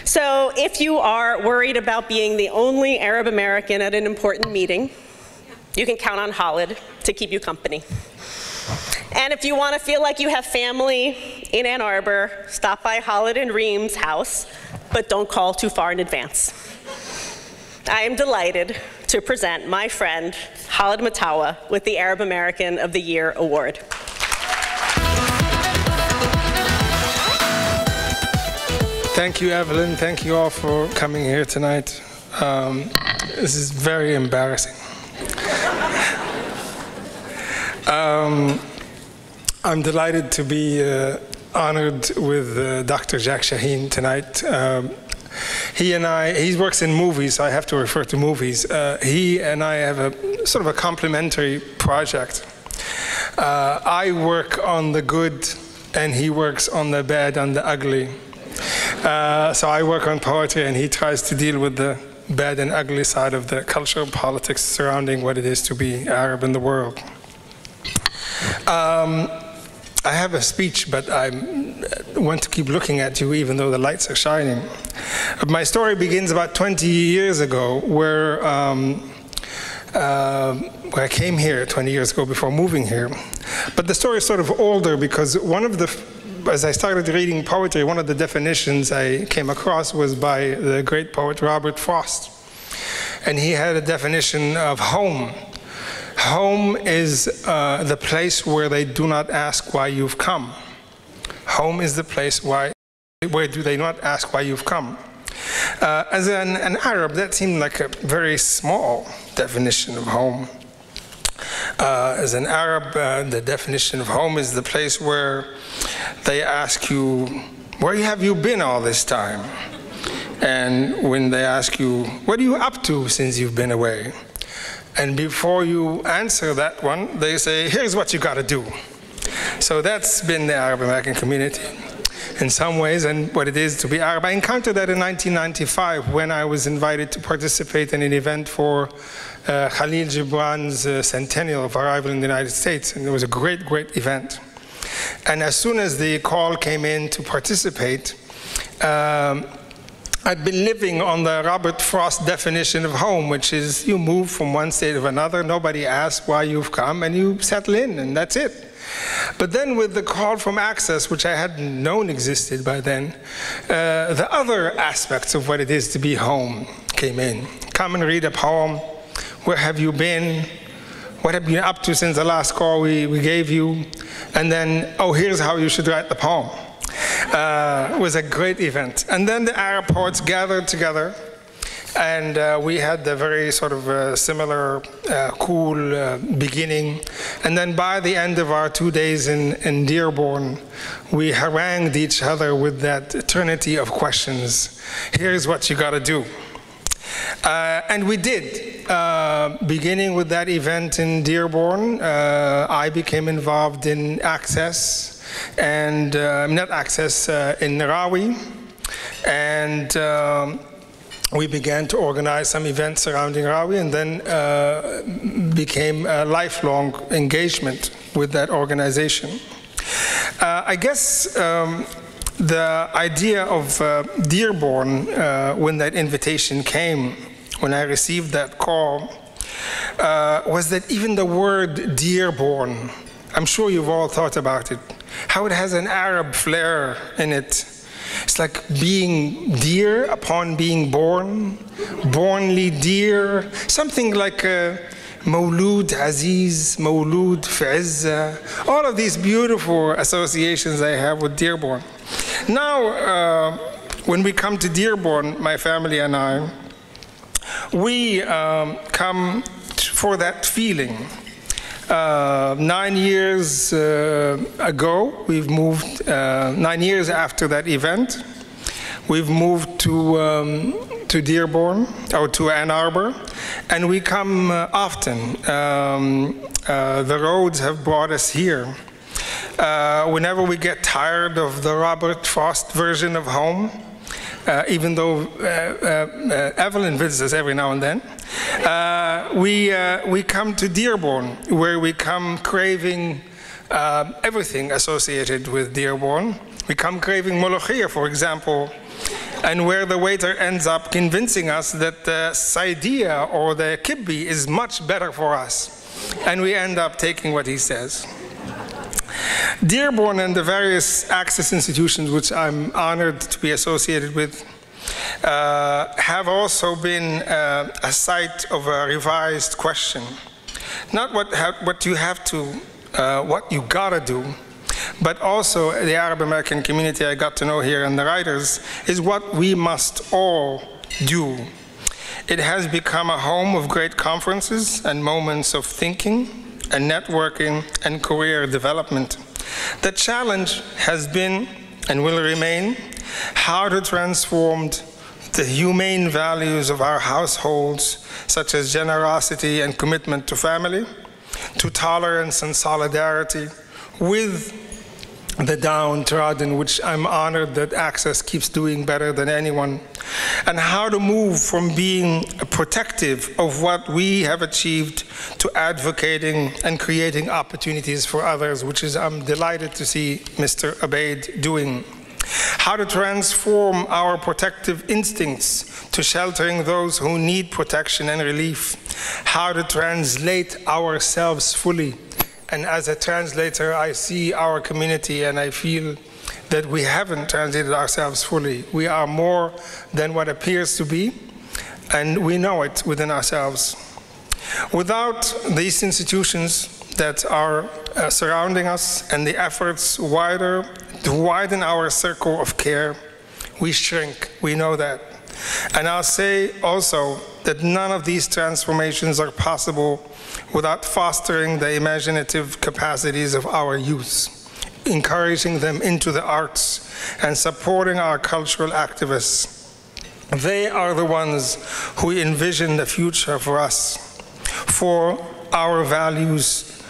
So if you are worried about being the only Arab American at an important meeting, you can count on Khalid to keep you company. And if you want to feel like you have family in Ann Arbor, stop by Khalid and Reem's house, but don't call too far in advance. I am delighted to present my friend, Khalid Matawa, with the Arab American of the Year Award. Thank you, Evelyn. Thank you all for coming here tonight. This is very embarrassing. I'm delighted to be honored with Dr. Jack Shaheen tonight. He works in movies, so I have to refer to movies. He and I have a sort of a complementary project. I work on the good, and he works on the bad and the ugly. So I work on poetry, and he tries to deal with the bad and ugly side of the cultural politics surrounding what it is to be Arab in the world. I have a speech, but I want to keep looking at you even though the lights are shining. My story begins about 20 years ago where I came here 20 years ago before moving here. But the story is sort of older because as I started reading poetry, one of the definitions I came across was by the great poet Robert Frost. And he had a definition of home. Home is the place where they do not ask why you've come. Home is the place where do they not ask why you've come. As an Arab, that seemed like a very small definition of home. As an Arab, the definition of home is the place where they ask you, where have you been all this time? And when they ask you, what are you up to since you've been away? And before you answer that one, they say, here's what you got to do. So that's been the Arab American community in some ways, and what it is to be Arab. I encountered that in 1995 when I was invited to participate in an event for Khalil Gibran's centennial of arrival in the United States, and it was a great, great event. And as soon as the call came in to participate, I'd been living on the Robert Frost definition of home, which is you move from one state to another, nobody asks why you've come, and you settle in, and that's it. But then with the call from Access, which I hadn't known existed by then, the other aspects of what it is to be home came in. Come and read a poem. Where have you been? What have you been up to since the last call we gave you? And then, oh, here's how you should write the poem. It was a great event. And then the Arab poets gathered together, and we had a very sort of similar, cool beginning. And then by the end of our 2 days in Dearborn, we harangued each other with that eternity of questions. Here's what you got to do. And we did. Beginning with that event in Dearborn, I became involved in Access, and not Access, in Rawi, and we began to organize some events surrounding Rawi, and then became a lifelong engagement with that organization. I guess the idea of Dearborn, when that invitation came, when I received that call, was that even the word Dearborn, I'm sure you've all thought about it, how it has an Arab flair in it. It's like being dear upon being born, bornly dear, something like Mawlud Aziz, Mawlud Fi'izza, all of these beautiful associations I have with Dearborn. Now, when we come to Dearborn, my family and I, we come for that feeling. 9 years ago, we've moved, 9 years after that event, we've moved to Dearborn, or to Ann Arbor, and we come often. The roads have brought us here. Whenever we get tired of the Robert Frost version of home, even though Evelyn visits us every now and then, we come to Dearborn, where we come craving everything associated with Dearborn. We come craving molokhia, for example, and where the waiter ends up convincing us that the saidia or the kibbi is much better for us, and we end up taking what he says. Dearborn and the various Access institutions which I'm honored to be associated with have also been a site of a revised question. Not what you have to, what you gotta do, but also the Arab American community I got to know here and the writers is what we must all do. It has become a home of great conferences and moments of thinking and networking and career development. The challenge has been and will remain how to transform the humane values of our households, such as generosity and commitment to family, to tolerance and solidarity with the downtrodden, which I'm honored that Access keeps doing better than anyone, and how to move from being protective of what we have achieved to advocating and creating opportunities for others, which is I'm delighted to see Mr. Abeid doing. How to transform our protective instincts to sheltering those who need protection and relief. How to translate ourselves fully. And as a translator, I see our community and I feel that we haven't translated ourselves fully. We are more than what appears to be, and we know it within ourselves. Without these institutions that are surrounding us and the efforts to widen our circle of care, we shrink. We know that. And I'll say also that none of these transformations are possible without fostering the imaginative capacities of our youth, encouraging them into the arts, and supporting our cultural activists. They are the ones who envision the future for us, for our values,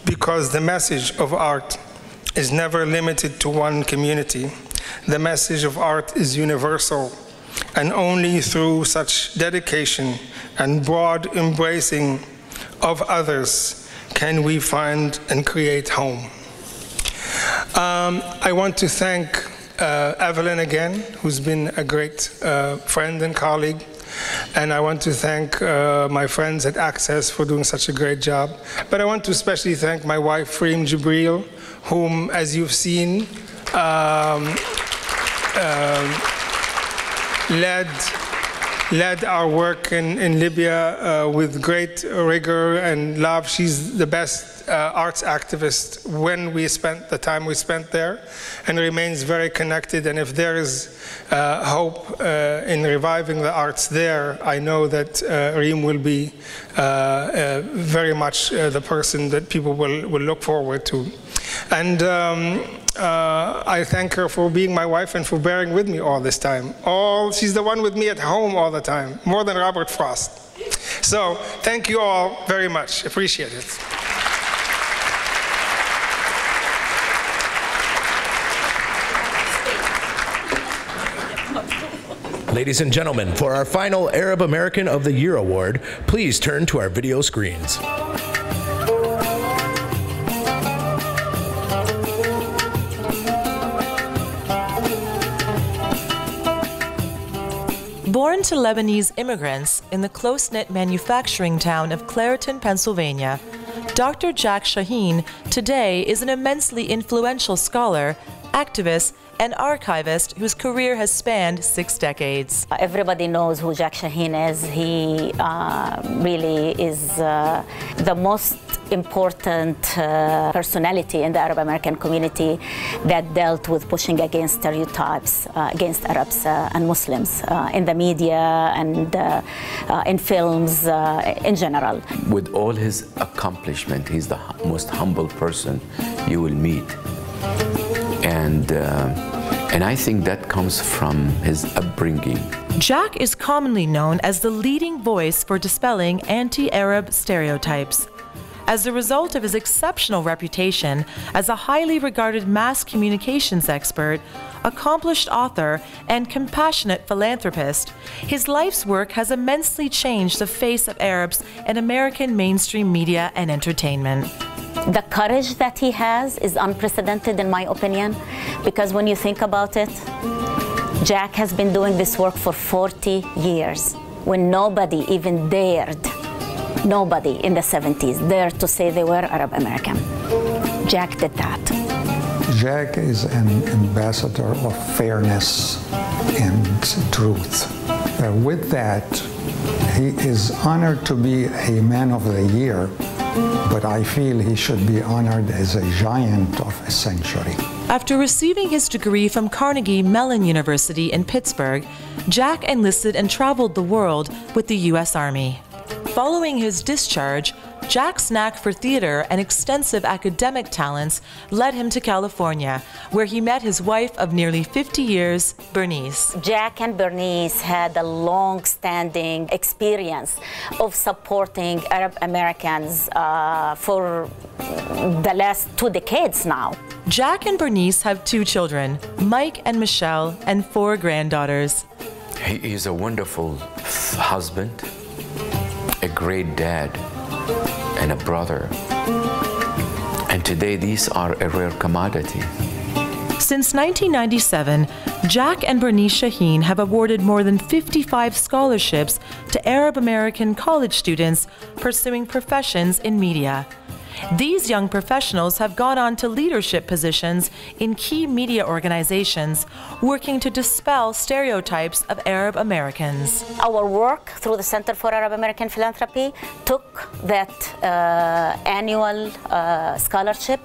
because the message of art is never limited to one community. The message of art is universal, and only through such dedication and broad embracing of others can we find and create home. I want to thank Evelyn again, who's been a great friend and colleague. And I want to thank my friends at Access for doing such a great job. But I want to especially thank my wife, Reem Jibril, whom, as you've seen, led our work in Libya with great rigor and love. She's the best arts activist when we spent the time we spent there, and remains very connected. And if there is hope in reviving the arts there, I know that Reem will be very much the person that people will look forward to. And I thank her for being my wife and for bearing with me all this time. She's the one with me at home all the time, more than Robert Frost. So thank you all very much. Appreciate it. Ladies and gentlemen, for our final Arab American of the Year award, please turn to our video screens. Born to Lebanese immigrants in the close-knit manufacturing town of Clairton, Pennsylvania, Dr. Jack Shaheen today is an immensely influential scholar, activist, and archivist whose career has spanned 6 decades. Everybody knows who Jack Shaheen is. He really is the most important personality in the Arab American community that dealt with pushing against stereotypes against Arabs and Muslims in the media and in films in general. With all his accomplishment, he's the most humble person you will meet. And I think that comes from his upbringing. Jack is commonly known as the leading voice for dispelling anti-Arab stereotypes. As a result of his exceptional reputation as a highly regarded mass communications expert, accomplished author, and compassionate philanthropist, his life's work has immensely changed the face of Arabs in American mainstream media and entertainment. The courage that he has is unprecedented in my opinion, because when you think about it, Jack has been doing this work for 40 years when nobody even dared, nobody in the 70s dared to say they were Arab American. Jack did that. Jack is an ambassador of fairness and truth. With that, he is honored to be a Man of the Year but I feel he should be honored as a giant of a century. After receiving his degree from Carnegie Mellon University in Pittsburgh, Jack enlisted and traveled the world with the U.S. Army. Following his discharge, Jack's knack for theater and extensive academic talents led him to California, where he met his wife of nearly 50 years, Bernice. Jack and Bernice had a long-standing experience of supporting Arab Americans for the last 2 decades now. Jack and Bernice have 2 children, Mike and Michelle, and 4 granddaughters. He is a wonderful husband, a great dad, and a brother. And today these are a rare commodity. Since 1997, Jack and Bernice Shaheen have awarded more than 55 scholarships to Arab American college students pursuing professions in media. These young professionals have gone on to leadership positions in key media organizations, working to dispel stereotypes of Arab Americans. Our work through the Center for Arab American Philanthropy took that annual scholarship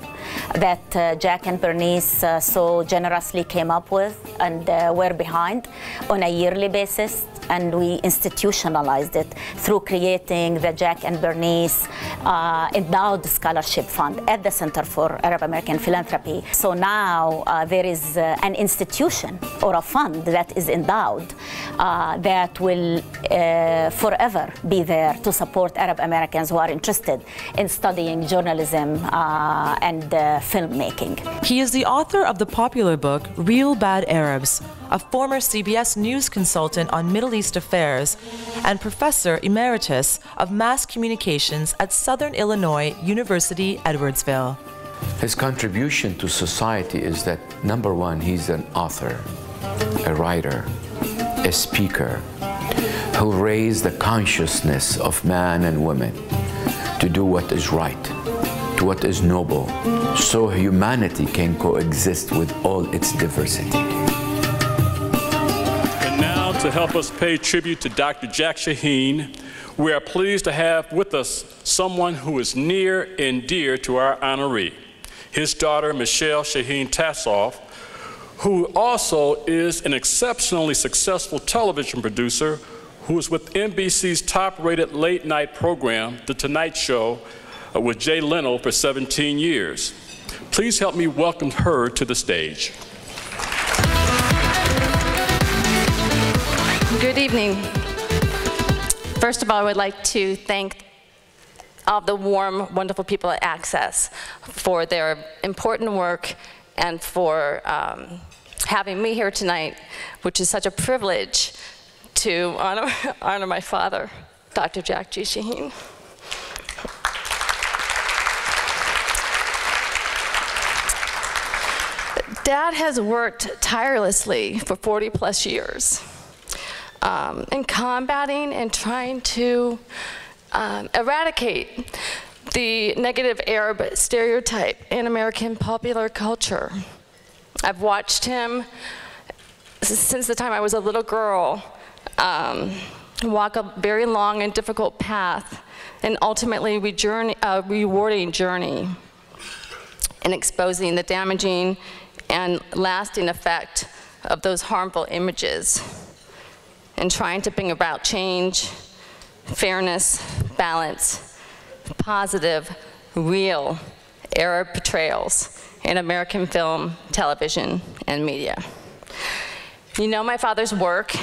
that Jack and Bernice so generously came up with and were behind on a yearly basis, and we institutionalized it through creating the Jack and Bernice Endowed Scholarship Fund at the Center for Arab American Philanthropy. So now there is an institution or a fund that is endowed that will forever be there to support Arab Americans who are interested in studying journalism and filmmaking. He is the author of the popular book Real Bad Arabs, a former CBS News consultant on Middle East affairs, and professor emeritus of mass communications at Southern Illinois University, Edwardsville. His contribution to society is that, number one, he's an author, a writer, a speaker, who raised the consciousness of man and women to do what is right, to what is noble, so humanity can coexist with all its diversity. To help us pay tribute to Dr. Jack Shaheen, we are pleased to have with us someone who is near and dear to our honoree, his daughter, Michelle Shaheen Tassoff, who also is an exceptionally successful television producer who is with NBC's top-rated late-night program, The Tonight Show, with Jay Leno for 17 years. Please help me welcome her to the stage. Good evening. First of all, I would like to thank all the warm, wonderful people at Access for their important work and for having me here tonight, which is such a privilege to honor my father, Dr. Jack G. Shaheen. Dad has worked tirelessly for 40+ years. In combating and trying to eradicate the negative Arab stereotype in American popular culture. I've watched him since the time I was a little girl walk a very long and difficult path and ultimately rewarding journey in exposing the damaging and lasting effect of those harmful images, and trying to bring about change, fairness, balance, positive, real Arab portrayals in American film, television, and media. You know my father's work,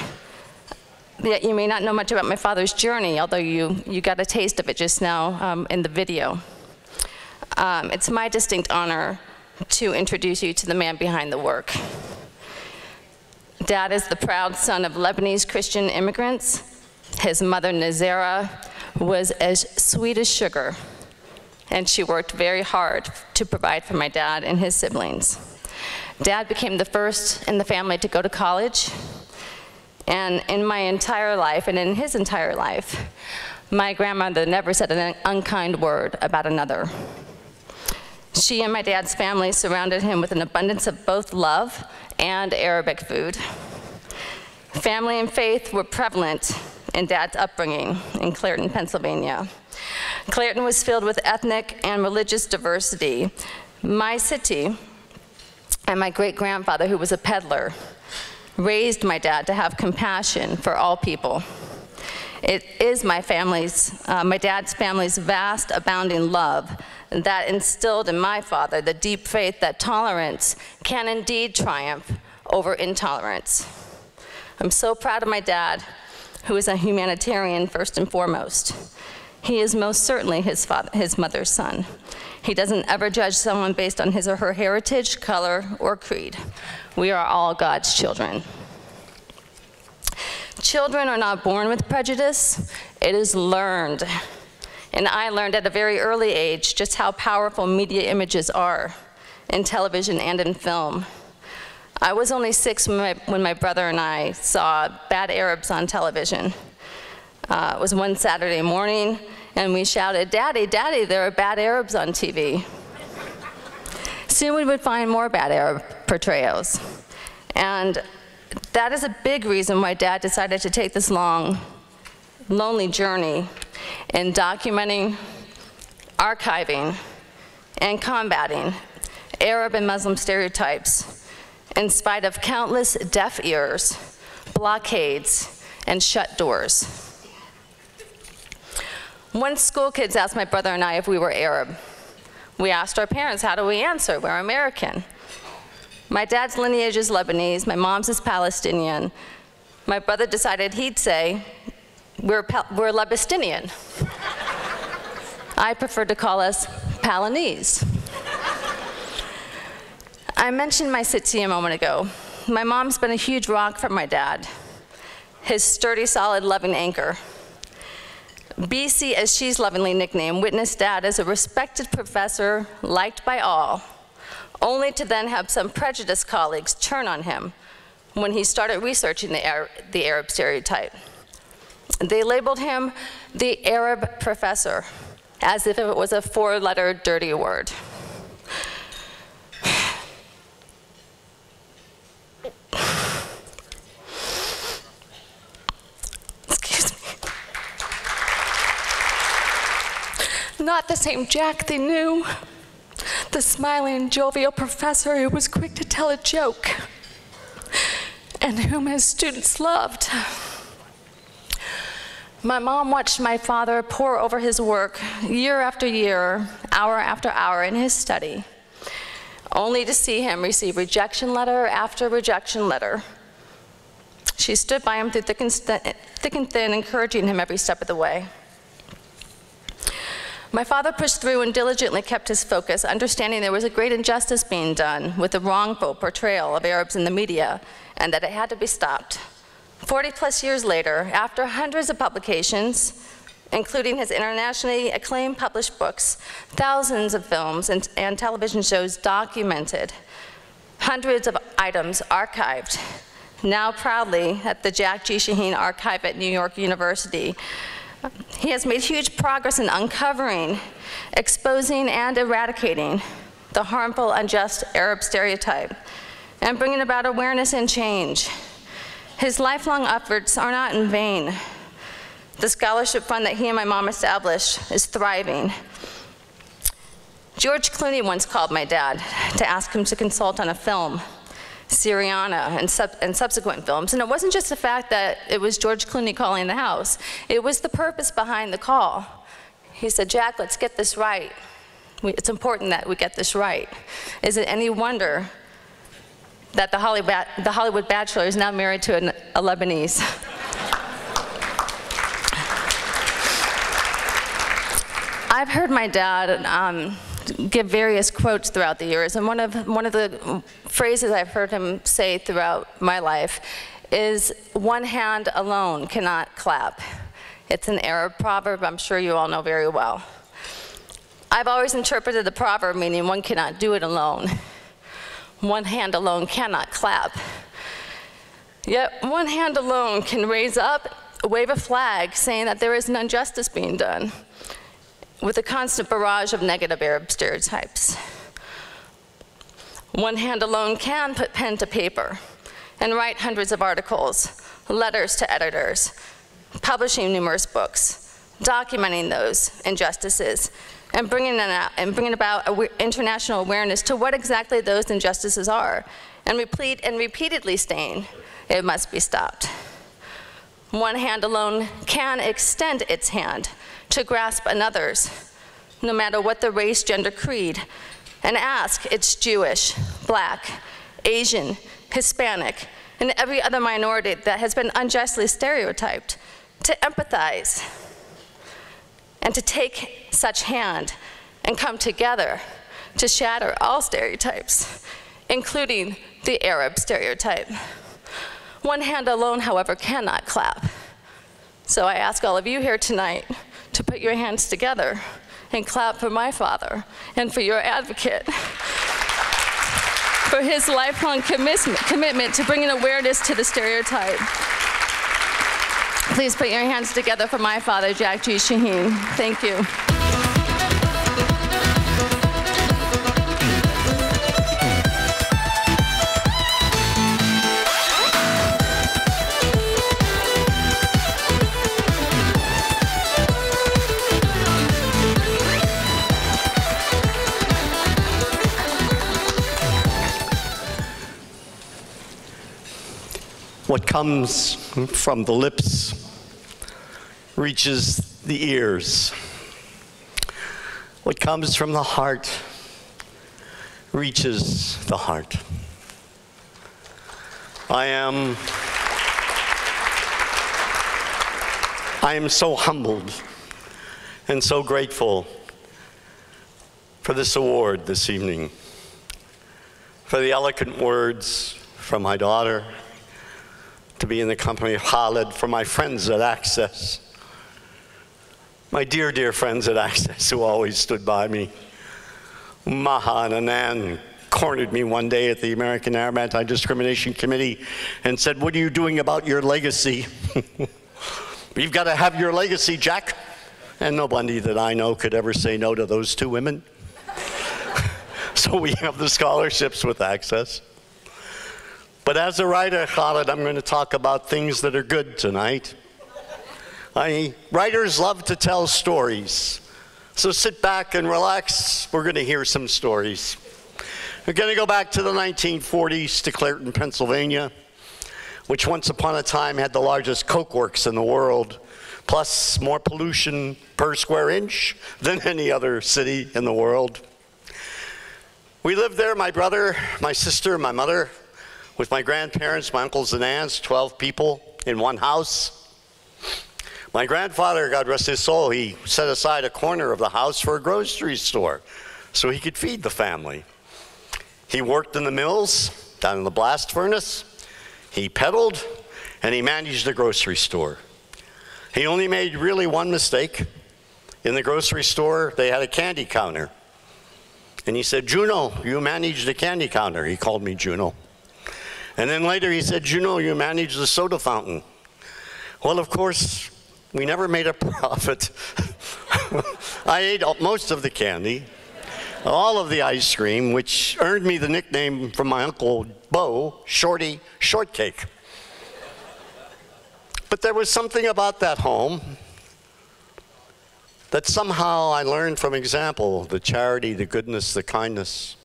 yet you may not know much about my father's journey, although you got a taste of it just now in the video. It's my distinct honor to introduce you to the man behind the work. Dad is the proud son of Lebanese Christian immigrants. His mother, Nazera, was as sweet as sugar, and she worked very hard to provide for my dad and his siblings. Dad became the first in the family to go to college, and in my entire life, and in his entire life, my grandmother never said an unkind word about another. She and my dad's family surrounded him with an abundance of both love and Arabic food. Family and faith were prevalent in Dad's upbringing in Clairton, Pennsylvania. Clairton was filled with ethnic and religious diversity. My city and my great-grandfather, who was a peddler, raised my dad to have compassion for all people. It is my dad's family's vast, abounding love that instilled in my father the deep faith that tolerance can indeed triumph over intolerance. I'm so proud of my dad, who is a humanitarian first and foremost. He is most certainly his mother's son. He doesn't ever judge someone based on his or her heritage, color, or creed. We are all God's children. Children are not born with prejudice, it is learned. And I learned at a very early age just how powerful media images are in television and in film. I was only 6 when my brother and I saw Bad Arabs on television. It was one Saturday morning, and we shouted, "Daddy, Daddy, there are bad Arabs on TV." Soon we would find more bad Arab portrayals. And that is a big reason why Dad decided to take this long, lonely journey in documenting, archiving, and combating Arab and Muslim stereotypes in spite of countless deaf ears, blockades, and shut doors. Once school kids asked my brother and I if we were Arab. We asked our parents, how do we answer? We're American. My dad's lineage is Lebanese, my mom's is Palestinian. My brother decided he'd say, we're Lebastinian. I prefer to call us Palanese. I mentioned my city a moment ago. My mom's been a huge rock for my dad, his sturdy, solid, loving anchor. BC, as she's lovingly nicknamed, witnessed Dad as a respected professor, liked by all, only to then have some prejudiced colleagues turn on him when he started researching the Arab stereotype. They labeled him the Arab professor, as if it was a 4-letter dirty word. Excuse me. Not the same Jack they knew. The smiling, jovial professor who was quick to tell a joke and whom his students loved. My mom watched my father pore over his work year after year, hour after hour in his study, only to see him receive rejection letter after rejection letter. She stood by him through thick and thin, encouraging him every step of the way. My father pushed through and diligently kept his focus, understanding there was a great injustice being done with the wrongful portrayal of Arabs in the media, and that it had to be stopped. 40+ years later, after hundreds of publications, including his internationally acclaimed published books, thousands of films and television shows documented, hundreds of items archived, now proudly at the Jack G. Shaheen Archive at New York University, he has made huge progress in uncovering, exposing, and eradicating the harmful, unjust Arab stereotype and bringing about awareness and change. His lifelong efforts are not in vain. The scholarship fund that he and my mom established is thriving. George Clooney once called my dad to ask him to consult on a film, Syriana, and subsequent films. And it wasn't just the fact that it was George Clooney calling the house. It was the purpose behind the call. He said, Jack, let's get this right. It's important that we get this right. Is it any wonder that the Hollywood Bachelor is now married to a Lebanese? I've heard my dad give various quotes throughout the years, and one of the phrases I've heard him say throughout my life is, "One hand alone cannot clap." It's an Arab proverb I'm sure you all know very well. I've always interpreted the proverb meaning one cannot do it alone. One hand alone cannot clap. Yet one hand alone can raise up, wave a flag saying that there is an injustice being done, with a constant barrage of negative Arab stereotypes. One hand alone can put pen to paper and write hundreds of articles, letters to editors, publishing numerous books, documenting those injustices, and bringing about international awareness to what exactly those injustices are, and repeatedly saying it must be stopped. One hand alone can extend its hand to grasp another's, no matter what the race, gender, creed, and ask its Jewish, Black, Asian, Hispanic, and every other minority that has been unjustly stereotyped to empathize and to take such hand and come together to shatter all stereotypes, including the Arab stereotype. One hand alone, however, cannot clap. So I ask all of you here tonight to put your hands together and clap for my father and for your advocate, for his lifelong commitment to bringing awareness to the stereotype. Please put your hands together for my father, Jack G. Shaheen. Thank you. What comes from the lips reaches the ears. What comes from the heart reaches the heart. I am so humbled and so grateful for this award this evening, for the eloquent words from my daughter, to be in the company of Khaled, for my friends at Access, my dear, dear friends at Access who always stood by me. Maha and Anand cornered me one day at the American Arab Anti-Discrimination Committee and said, "What are you doing about your legacy?" "You've got to have your legacy, Jack." And nobody that I know could ever say no to those two women. So we have the scholarships with Access. But as a writer, Khaled, I'm going to talk about things that are good tonight. Writers love to tell stories. So sit back and relax. We're going to hear some stories. We're going to go back to the 1940s to Clairton, Pennsylvania, which once upon a time had the largest coke works in the world, plus more pollution per square inch than any other city in the world. We lived there, my brother, my sister, my mother, with my grandparents, my uncles and aunts, 12 people in one house. My grandfather, God rest his soul, he set aside a corner of the house for a grocery store so he could feed the family. He worked in the mills, down in the blast furnace. He peddled, and he managed the grocery store. He only made really one mistake. In the grocery store, they had a candy counter. And he said, "Juno, you manage the candy counter." He called me Juno. And then later he said, "Juno, you manage the soda fountain." Well, of course, we never made a profit. I ate most of the candy, all of the ice cream, which earned me the nickname from my Uncle Bo, Shorty Shortcake. But there was something about that home that somehow I learned from example, the charity, the goodness, the kindness.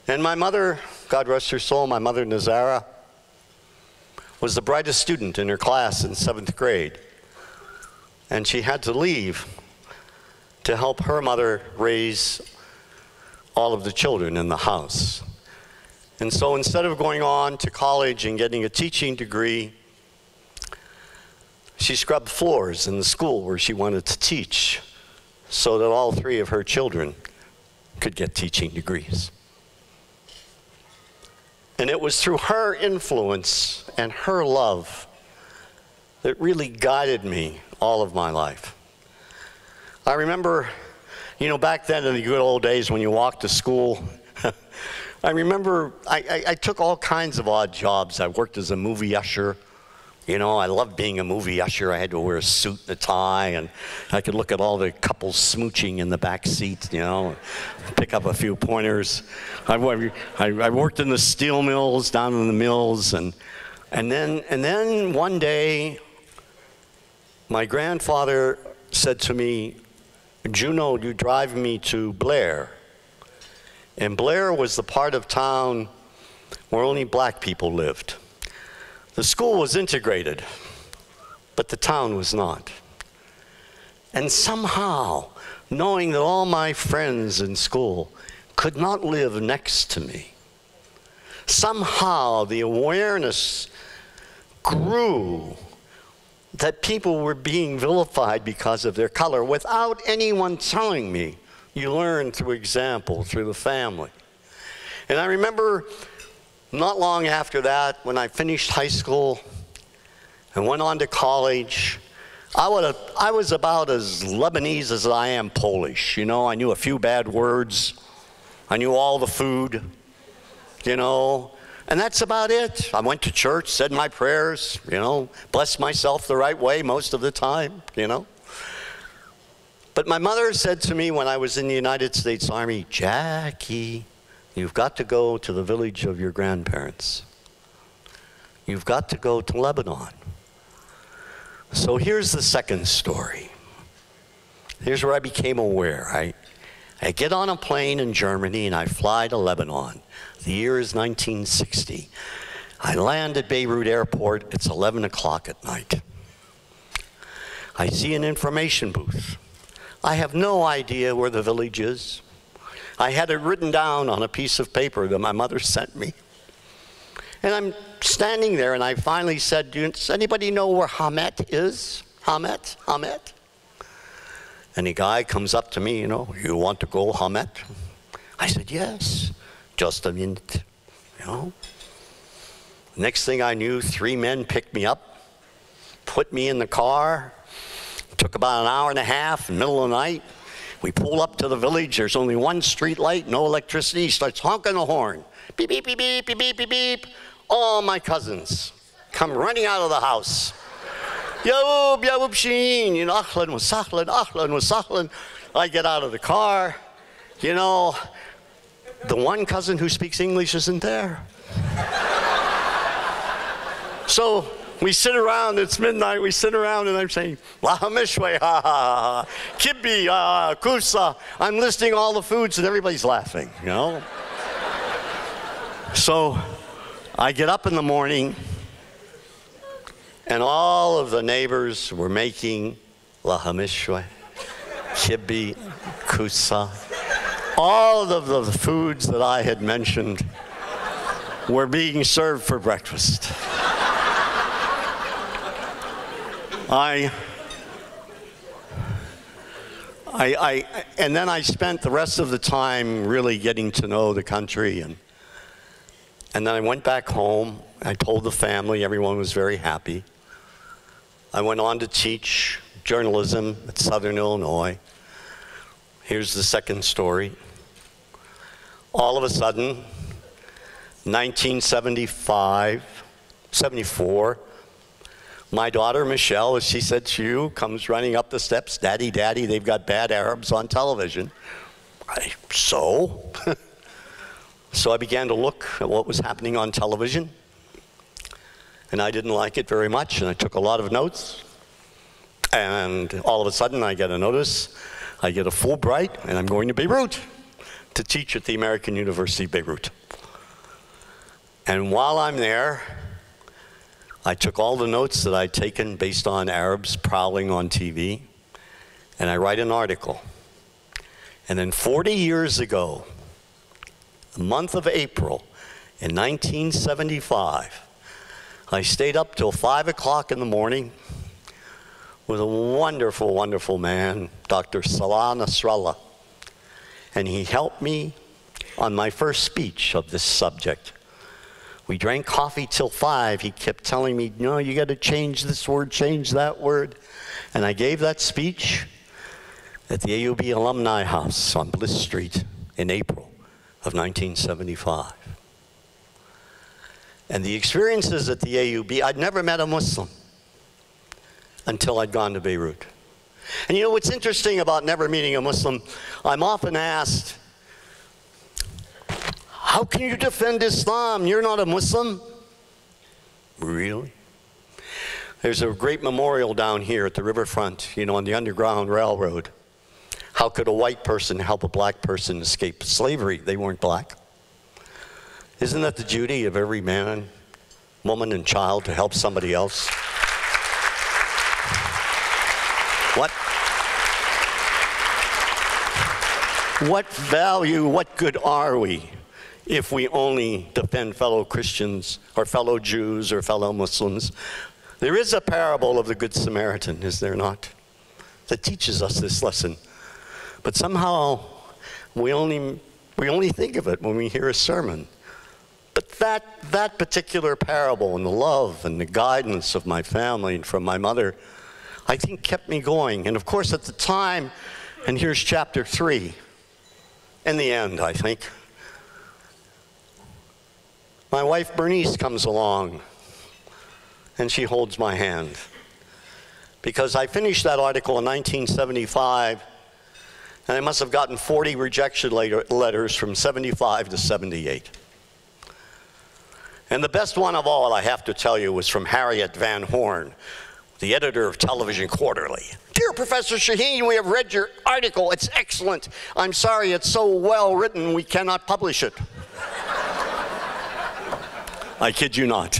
And my mother, God rest her soul, my mother Nazara, was the brightest student in her class in 7th grade. And she had to leave to help her mother raise all of the children in the house. And so instead of going on to college and getting a teaching degree, she scrubbed floors in the school where she wanted to teach so that all 3 of her children could get teaching degrees. And it was through her influence and her love that really guided me all of my life. I remember, you know, back then in the good old days when you walked to school, I remember I took all kinds of odd jobs. I worked as a movie usher. You know, I loved being a movie usher. I had to wear a suit and a tie, and I could look at all the couples smooching in the back seat, you know, pick up a few pointers. I worked in the steel mills, down in the mills, and then one day my grandfather said to me, Juno, you drive me to Blair. And Blair was the part of town where only black people lived. The school was integrated, but the town was not. And somehow, knowing that all my friends in school could not live next to me, somehow the awareness grew that people were being vilified because of their color without anyone telling me. You learn through example, through the family. And I remember not long after that, when I finished high school and went on to college, I was about as Lebanese as I am Polish. You know, I knew a few bad words. I knew all the food, you know, and that's about it. I went to church, said my prayers, you know, blessed myself the right way most of the time, you know. But my mother said to me when I was in the United States Army, Jackie, you've got to go to the village of your grandparents. You've got to go to Lebanon. So here's the second story. Here's where I became aware. I get on a plane in Germany and I fly to Lebanon. The year is 1960. I land at Beirut Airport. It's 11 o'clock at night. I see an information booth. I have no idea where the village is. I had it written down on a piece of paper that my mother sent me. And I'm standing there and I finally said, does anybody know where Hamet is? Hamet? Hamet? And the guy comes up to me, you know, you want to go Hamet? I said, yes, just a minute, you know. Next thing I knew, 3 men picked me up, put me in the car. Took about an hour and a half in the middle of the night. We pull up to the village. There's only one street light, no electricity. He starts honking the horn. Beep, beep, beep, beep, beep, beep, beep, beep. All my cousins come running out of the house. Yawub, yawub, sheen. You know, ahlan wa sahlan, ahlan wa sahlan. I get out of the car. You know, the one cousin who speaks English isn't there. So we sit around, it's midnight, we sit around and I'm saying, Lahamishwe, ha ha ha, kibbi, kusa. I'm listing all the foods and everybody's laughing, you know? So I get up in the morning and all of the neighbors were making Lahamishwe, kibbi, kusa. All of the foods that I had mentioned were being served for breakfast. And then I spent the rest of the time really getting to know the country, and then I went back home. I told the family, everyone was very happy. I went on to teach journalism at Southern Illinois. Here's the second story. All of a sudden, 1974, my daughter, Michelle, as she said to you, comes running up the steps. Daddy, Daddy, they've got bad Arabs on television. So I began to look at what was happening on television. And I didn't like it very much, and I took a lot of notes. And all of a sudden, I get a notice. I get a Fulbright, and I'm going to Beirut to teach at the American University of Beirut. And while I'm there, I took all the notes that I'd taken based on Arabs prowling on TV, and I write an article. And then 40 years ago, the month of April in 1975, I stayed up till 5 o'clock in the morning with a wonderful, wonderful man, Dr. Salah Nasrallah. And he helped me on my first speech of this subject. We drank coffee till 5. He kept telling me, no, you got to change this word, change that word. And I gave that speech at the AUB Alumni House on Bliss Street in April of 1975. And the experiences at the AUB, I'd never met a Muslim until I'd gone to Beirut. And you know what's interesting about never meeting a Muslim? I'm often asked, how can you defend Islam? You're not a Muslim. Really? There's a great memorial down here at the riverfront, on the Underground Railroad. How could a white person help a black person escape slavery? They weren't black. Isn't that the duty of every man, woman, and child to help somebody else? What value, what good are we if we only defend fellow Christians or fellow Jews or fellow Muslims? There is a parable of the Good Samaritan, is there not, that teaches us this lesson. But somehow we only think of it when we hear a sermon. But that particular parable and the love and the guidance of my family and from my mother, I think kept me going. And of course at the time, and here's chapter 3, in the end, I think, my wife Bernice comes along and she holds my hand. Because I finished that article in 1975, and I must have gotten 40 rejection letters from 75 to 78. And the best one of all, I have to tell you, was from Harriet Van Horn, the editor of Television Quarterly. Dear Professor Shaheen, we have read your article. It's excellent. I'm sorry it's so well written we cannot publish it. I kid you not.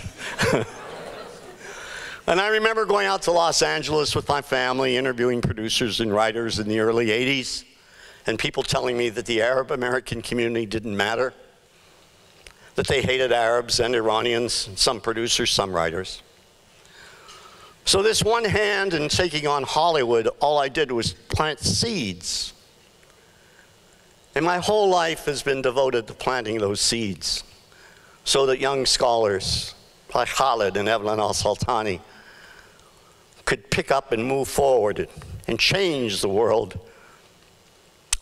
And I remember going out to Los Angeles with my family, interviewing producers and writers in the early 80s, and people telling me that the Arab American community didn't matter, that they hated Arabs and Iranians, some producers, some writers. So this one hand in taking on Hollywood, all I did was plant seeds. And my whole life has been devoted to planting those seeds so that young scholars like Khaled and Evelyn Al-Sultani could pick up and move forward and change the world.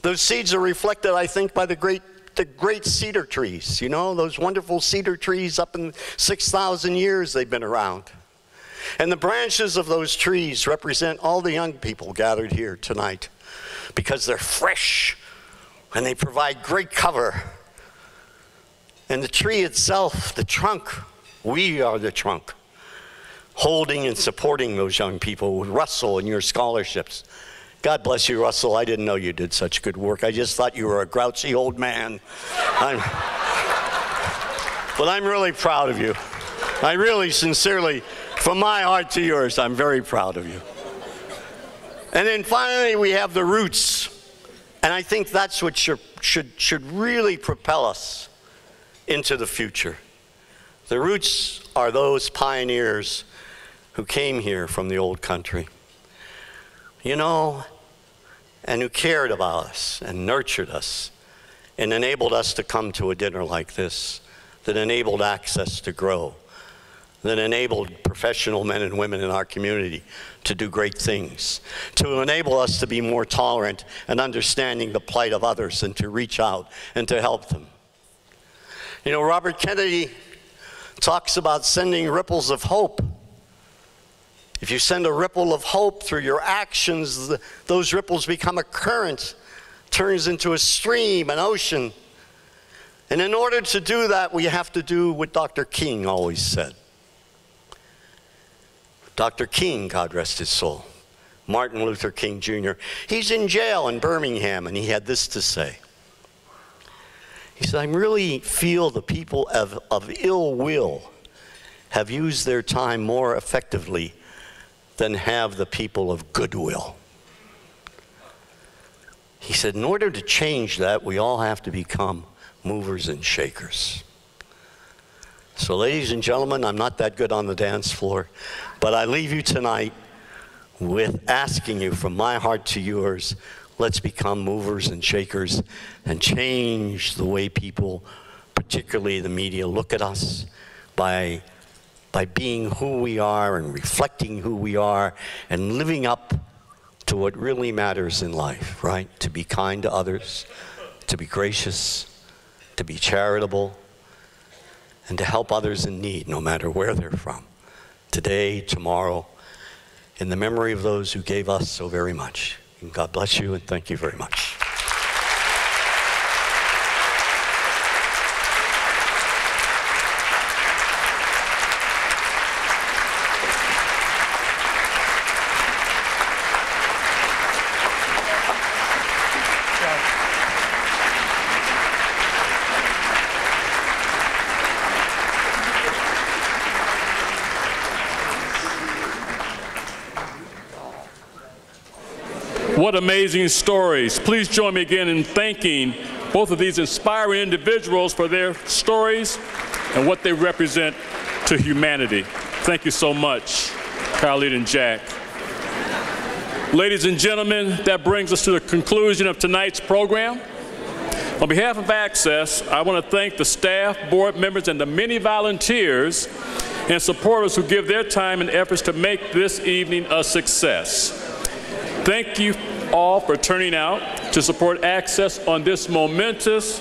Those seeds are reflected, I think, by the great cedar trees. Those wonderful cedar trees up in 6,000 years they've been around. And the branches of those trees represent all the young people gathered here tonight because they're fresh and they provide great cover. And the tree itself, the trunk, we are the trunk, holding and supporting those young people with Russell and your scholarships. God bless you, Russell. I didn't know you did such good work. I just thought you were a grouchy old man. But I'm really proud of you. I really, sincerely, from my heart to yours, I'm very proud of you. And then finally, we have the roots. And I think that's what should really propel us into the future. The roots are those pioneers who came here from the old country, and who cared about us and nurtured us and enabled us to come to a dinner like this, that enabled access to grow, that enabled professional men and women in our community to do great things, to enable us to be more tolerant and understanding the plight of others and to reach out and to help them. Robert Kennedy talks about sending ripples of hope. If you send a ripple of hope through your actions, those ripples become a current, turns into a stream, an ocean. And in order to do that, we have to do what Dr. King always said. Dr. King, God rest his soul, Martin Luther King Jr., he's in jail in Birmingham, and he had this to say. He said, I really feel the people of ill will have used their time more effectively than have the people of goodwill. He said, in order to change that, we all have to become movers and shakers. So ladies and gentlemen, I'm not that good on the dance floor, but I leave you tonight with asking you from my heart to yours, let's become movers and shakers and change the way people, particularly the media, look at us by being who we are and reflecting who we are and living up to what really matters in life, right? To be kind to others, to be gracious, to be charitable, and to help others in need, no matter where they're from, today, tomorrow, in the memory of those who gave us so very much. And God bless you, and thank you very much. What amazing stories. Please join me again in thanking both of these inspiring individuals for their stories and what they represent to humanity. Thank you so much, Khalid and Jack. Ladies and gentlemen, that brings us to the conclusion of tonight's program. On behalf of Access, I want to thank the staff, board members, and the many volunteers and supporters who give their time and efforts to make this evening a success. Thank you all for turning out to support Access on this momentous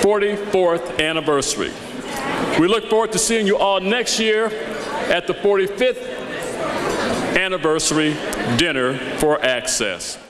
44th anniversary. We look forward to seeing you all next year at the 45th anniversary dinner for Access.